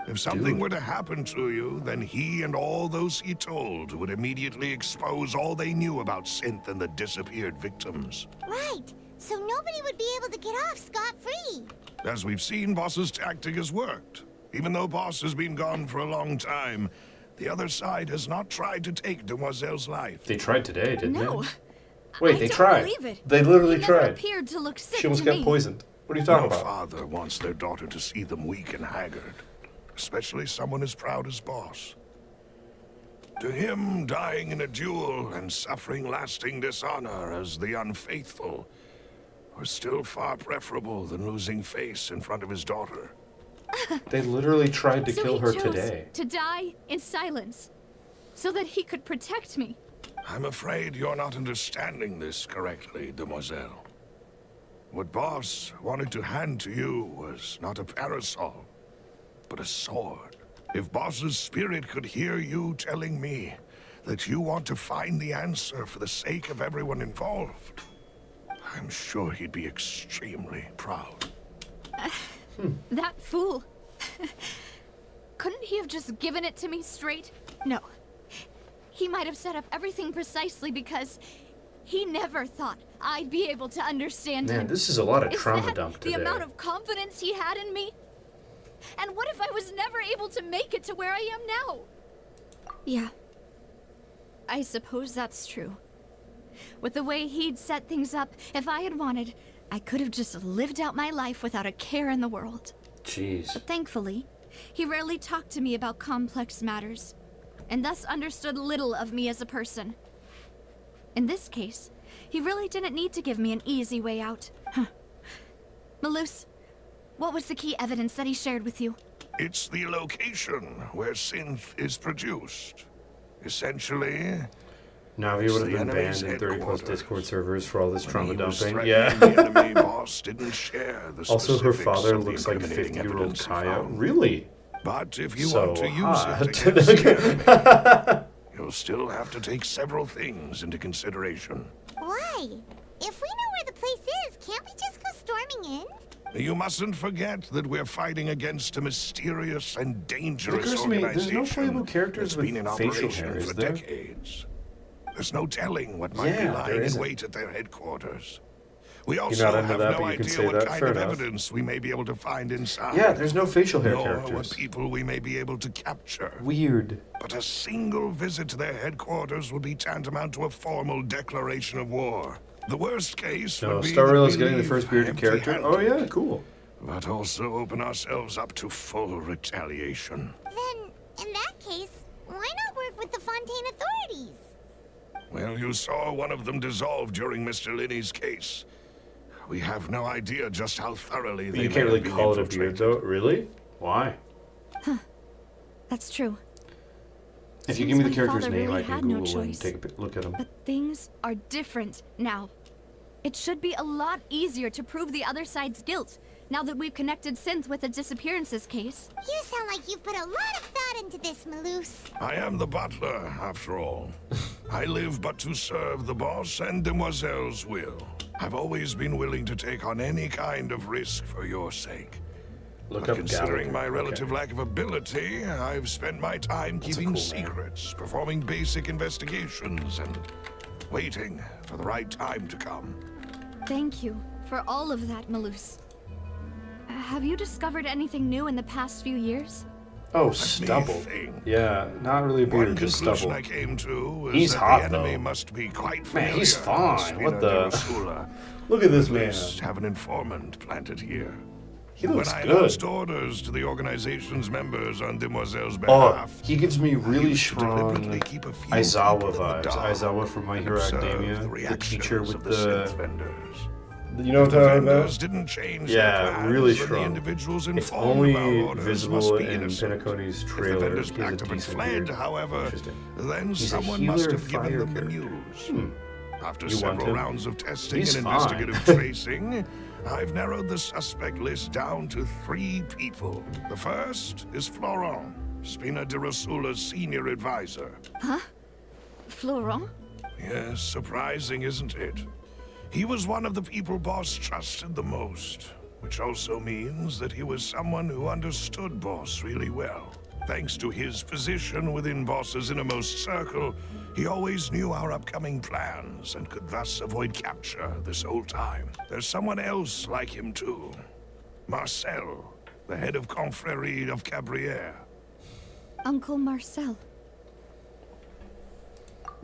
S8: If something were to happen to you, then he and all those he told would immediately expose all they knew about Synth and the disappeared victims.
S3: Right. So nobody would be able to get off scot-free.
S8: As we've seen, Boss's tactic has worked. Even though Boss has been gone for a long time, the other side has not tried to take Demoiselle's life.
S1: They tried today, didn't
S2: No.
S1: they? Wait,
S2: I
S1: they
S2: don't
S1: tried.
S2: believe it.
S1: They literally
S2: He never
S1: tried.
S2: appeared to look sick
S1: She almost
S2: to
S1: got
S2: me.
S1: poisoned. What are you talking
S8: No
S1: about?
S8: father wants their daughter to see them weak and haggard, especially someone as proud as Boss. To him, dying in a duel and suffering lasting dishonor as the unfaithful was still far preferable than losing face in front of his daughter.
S1: They literally tried to
S2: So
S1: kill
S2: he
S1: her
S2: chose
S1: today.
S2: to die in silence, so that he could protect me.
S8: I'm afraid you're not understanding this correctly, Demoiselle. What Boss wanted to hand to you was not a parasol, but a sword. If Boss's spirit could hear you telling me that you want to find the answer for the sake of everyone involved, I'm sure he'd be extremely proud.
S2: That fool. Couldn't he have just given it to me straight? No. He might have set up everything precisely because he never thought I'd be able to understand him.
S1: Man, this is a lot of
S2: Is
S1: trauma
S2: that
S1: dump today.
S2: the amount of confidence he had in me? And what if I was never able to make it to where I am now? Yeah. I suppose that's true. With the way he'd set things up, if I had wanted, I could have just lived out my life without a care in the world.
S1: Jeez.
S2: But thankfully, he rarely talked to me about complex matters, and thus understood little of me as a person. In this case, he really didn't need to give me an easy way out. Huh. Malus, what was the key evidence that he shared with you?
S8: It's the location where synth is produced. Essentially,
S1: Navi would have been
S8: enemy's
S1: banned in 30 plus
S8: headquarters.
S1: Discord servers for all this trauma
S8: When he was
S1: dumping.
S8: threatening,
S1: Yeah.
S8: the enemy boss didn't share the
S1: Also, her
S8: specifics
S1: father
S8: of the
S1: looks like
S8: incriminating
S1: 50-year-old
S8: evidence he
S1: Kaya.
S8: found.
S1: Really?
S8: But if you
S1: So
S8: want to use
S1: hot.
S8: it against the enemy, you'll still have to take several things into consideration.
S3: Why? If we know where the place is, can't we just go storming in?
S8: You mustn't forget that we're fighting against a mysterious and
S1: It
S8: dangerous
S1: occurs to me, there's
S8: organization
S1: no playable characters
S8: that's
S1: with
S8: been in
S1: facial
S8: operation
S1: hair, is
S8: for
S1: there?
S8: decades. There's no telling what might
S1: Yeah,
S8: be
S1: there
S8: lying in
S1: isn't.
S8: wait at their headquarters. We
S1: You're
S8: also
S1: not into
S8: have
S1: that,
S8: no
S1: but you can
S8: idea
S1: say
S8: what
S1: that.
S8: kind
S1: Fair
S8: of
S1: enough.
S8: evidence we may be able to find inside.
S1: Yeah, there's no facial hair
S8: nor
S1: characters.
S8: what people we may be able to capture.
S1: Weird.
S8: But a single visit to their headquarters would be tantamount to a formal declaration of war. The worst case
S1: No,
S8: would be
S1: Star
S8: that
S1: Rail
S8: we
S1: is getting the
S8: leave
S1: first bearded character.
S8: empty-handed,
S1: Oh yeah, cool.
S8: but also open ourselves up to full retaliation.
S3: Then, in that case, why not work with the Fontaine authorities?
S8: Well, you saw one of them dissolve during Mr. Linney's case. We have no idea just how thoroughly they
S1: You
S8: may
S1: can't really
S8: have been
S1: call it a beard
S8: infiltrated.
S1: though. Really? Why?
S2: That's true.
S1: If you
S2: Seems
S1: give me the
S2: my
S1: character's
S2: father
S1: name,
S2: really
S1: I can
S2: had no
S1: Google and
S2: choice.
S1: take a look at him.
S2: But things are different now. It should be a lot easier to prove the other side's guilt, now that we've connected Synth with the disappearances case.
S3: You sound like you've put a lot of thought into this, Malus.
S8: I am the butler, after all. I live but to serve the boss and Demoiselle's will. I've always been willing to take on any kind of risk for your sake.
S1: Look
S8: But
S1: up
S8: considering
S1: Gallagher.
S8: my relative
S1: Okay.
S8: lack of ability, I've spent my time
S1: That's a
S8: keeping
S1: cool name.
S8: secrets, performing basic investigations, and waiting for the right time to come.
S2: Thank you for all of that, Malus. Have you discovered anything new in the past few years?
S1: Oh,
S8: Let me
S1: stubble.
S8: think.
S1: Yeah, not really a
S8: One
S1: beard, just
S8: conclusion
S1: stubble.
S8: I came to was
S1: He's
S8: that
S1: hot,
S8: the enemy
S1: though.
S8: must be quite familiar.
S1: Man, he's
S8: with
S1: fine.
S8: Spina
S1: What the-
S8: Derosula.
S1: Look at this
S8: At
S1: man.
S8: least have an informant planted here.
S1: He looks
S8: when I
S1: good.
S8: announced orders to the organization's members on Demoiselle's
S1: Oh,
S8: behalf,
S1: he gives me
S8: I
S1: really
S8: used to
S1: strong
S8: deliberately keep a few
S1: Aizawa
S8: people in the
S1: vibes.
S8: dark
S1: Aizawa from My
S8: and
S1: Hero
S8: observe
S1: Academia,
S8: the
S1: the teacher
S8: reactions
S1: with
S8: of the synth
S1: the...
S8: vendors.
S1: You know what
S8: The
S1: I'm talking
S8: vendors
S1: about?
S8: didn't change
S1: Yeah,
S8: their plans,
S1: really
S8: and the
S1: strong.
S8: individuals
S1: It's
S8: informed
S1: only
S8: of our orders
S1: visible
S8: must be
S1: in
S8: innocent.
S1: Penacone's
S8: If the
S1: trailer.
S8: vendors
S1: He has a
S8: packed up and
S1: decent
S8: fled,
S1: beard.
S8: however,
S1: Interesting.
S8: then
S1: He's a
S8: someone
S1: healer
S8: must
S1: and
S8: have given
S1: fire
S8: them the
S1: character.
S8: news. After
S1: You want
S8: several
S1: him?
S8: rounds of testing
S1: He's
S8: and
S1: fine.
S8: investigative tracing, I've narrowed the suspect list down to 3 people. The first is Florent, Spina Derosula's senior advisor.
S2: Florent?
S8: Yes, surprising, isn't it? He was one of the people Boss trusted the most, which also means that he was someone who understood Boss really well. Thanks to his position within Boss's innermost circle, he always knew our upcoming plans and could thus avoid capture this whole time. There's someone else like him too. Marcel, the head of Confrérie of Cabrières.
S2: Uncle Marcel.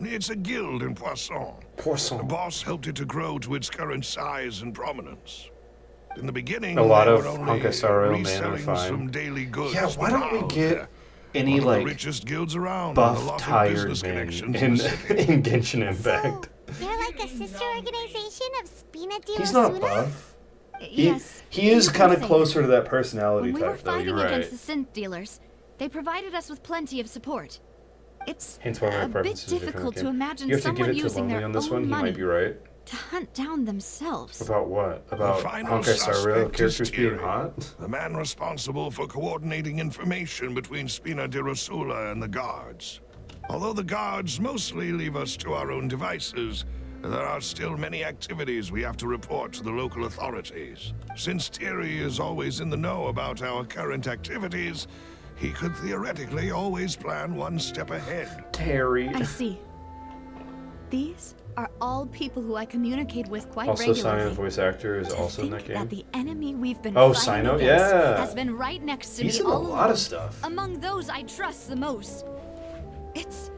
S8: It's a guild in Poisson. The
S1: Poisson.
S8: boss helped it to grow to its current size and prominence. In the beginning,
S1: A lot
S8: they
S1: of
S8: were only
S1: Hunkasario men are
S8: reselling
S1: fine.
S8: some daily goods.
S1: Yeah, why
S8: but
S1: don't we
S8: now
S1: get
S8: they're
S1: any,
S8: one of
S1: like,
S8: the richest guilds around, with a
S1: buff,
S8: lot of
S1: tired
S8: business
S1: men
S8: connections
S1: in,
S8: the city.
S1: in Genshin Impact?
S3: So, they're like a sister organization of Spina Derosula?
S1: He's not buff.
S2: Yes.
S1: He is
S2: you can
S1: kind of
S2: say
S1: closer to that personality
S2: When we were
S1: type, though.
S2: fighting
S1: You're right.
S2: against the synth dealers, they provided us with plenty of support. It's
S1: Hence why my
S2: a bit
S1: preferences are different.
S2: difficult
S1: Okay.
S2: to imagine
S1: You have to give
S2: someone
S1: it to
S2: using
S1: Lonely
S2: their
S1: on this
S2: own
S1: one. He
S2: money
S1: might be right.
S2: to hunt down themselves.
S1: About what? About
S8: final
S1: Honkai Star Rail
S8: suspect is
S1: characters being
S8: Thierry,
S1: hot?
S8: the man responsible for coordinating information between Spina Derosula and the guards. Although the guards mostly leave us to our own devices, there are still many activities we have to report to the local authorities. Since Thierry is always in the know about our current activities, he could theoretically always plan one step ahead.
S1: Terry.
S2: I see. These are all people who I communicate with quite
S1: Also,
S2: regularly.
S1: Sino, voice actor, is
S2: To
S1: also in
S2: think
S1: that game.
S2: the enemy we've been
S1: Oh,
S2: fighting
S1: Sino?
S2: against
S1: Yeah.
S2: has been right next to
S1: He's
S2: me
S1: in a
S2: all
S1: lot
S2: along,
S1: of stuff.
S2: among those I trust the most. It's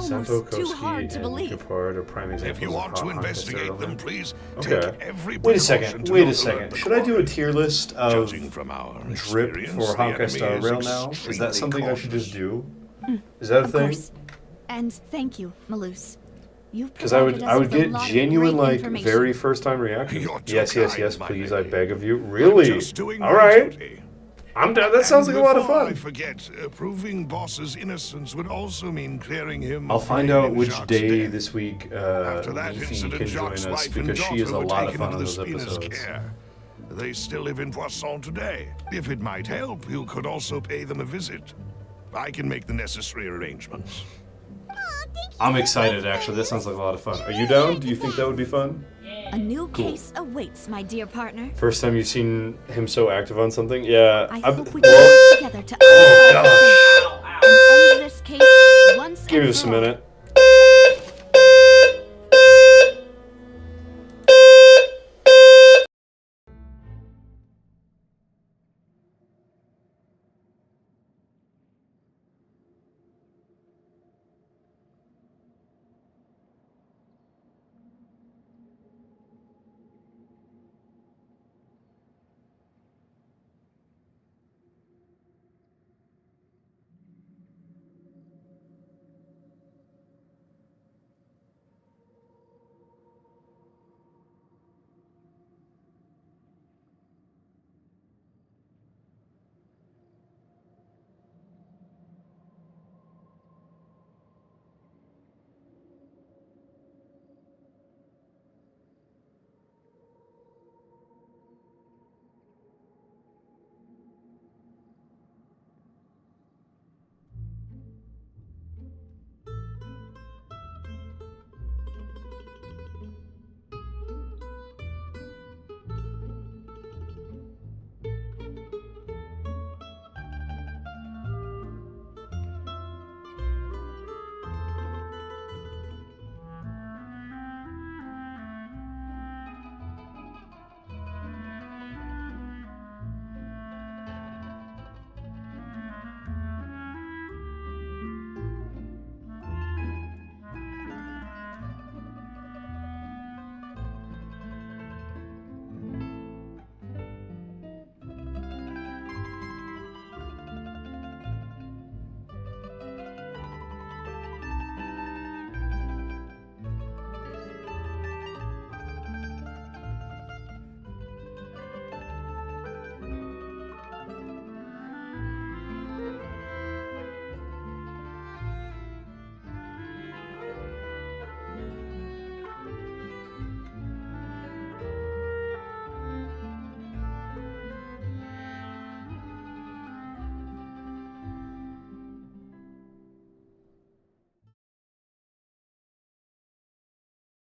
S1: Santo
S2: almost too
S1: Koski
S2: hard to
S1: and
S2: believe.
S1: Gepard are prime examples
S8: If you want
S1: of
S8: to
S1: hot
S8: investigate
S1: serial
S8: them,
S1: killer.
S8: please
S1: Okay.
S8: take every
S1: Wait a
S8: precaution
S1: second.
S8: to
S1: Wait
S8: not
S1: a second.
S8: alert the
S1: Should I do a
S8: court.
S1: tier list of
S8: Judging from our
S1: drip
S8: experience,
S1: for
S8: the
S1: Honkai
S8: enemy
S1: Star
S8: is
S1: Rail now? Is
S8: extremely
S1: that something I should just
S8: cautious.
S1: do? Is that a
S2: Of
S1: thing?
S2: course. And thank you, Malus. You've
S1: Because I would
S2: provided us with a
S1: get
S2: lot of
S1: genuine
S2: great
S1: like
S2: information.
S1: very first time reaction.
S8: You're too
S1: Yes,
S8: kind,
S1: yes,
S8: my
S1: please, I
S8: lady.
S1: beg of you.
S8: I'm
S1: Really?
S8: just doing
S1: All
S8: my
S1: right.
S8: duty.
S1: I'm down. That sounds like a lot of
S8: Before I
S1: fun.
S8: forget, proving Boss's innocence would also mean clearing him.
S1: I'll
S8: of
S1: find
S8: blame
S1: out
S8: in
S1: which
S8: Jacques'
S1: day
S8: death.
S1: this week
S8: After that
S1: Leafy
S8: incident,
S1: can join
S8: Jacques'
S1: us
S8: wife and
S1: because she is a
S8: daughter were
S1: lot of
S8: taken
S1: fun
S8: into
S1: on
S8: the
S1: those
S8: Spina's
S1: episodes.
S8: care. They still live in Poisson today. If it might help, you could also pay them a visit. I can make the necessary arrangements.
S1: I'm excited, actually. That sounds like a lot of fun. Are you down? Do you think that would be fun?
S2: A new case awaits, my dear partner.
S1: First time you've seen him so active on something? Yeah.
S2: I
S1: I'm-
S2: hope we can work together to
S1: Oh, gosh.
S2: and end this case once
S1: Give me
S2: and
S1: just a
S2: for all.
S1: minute.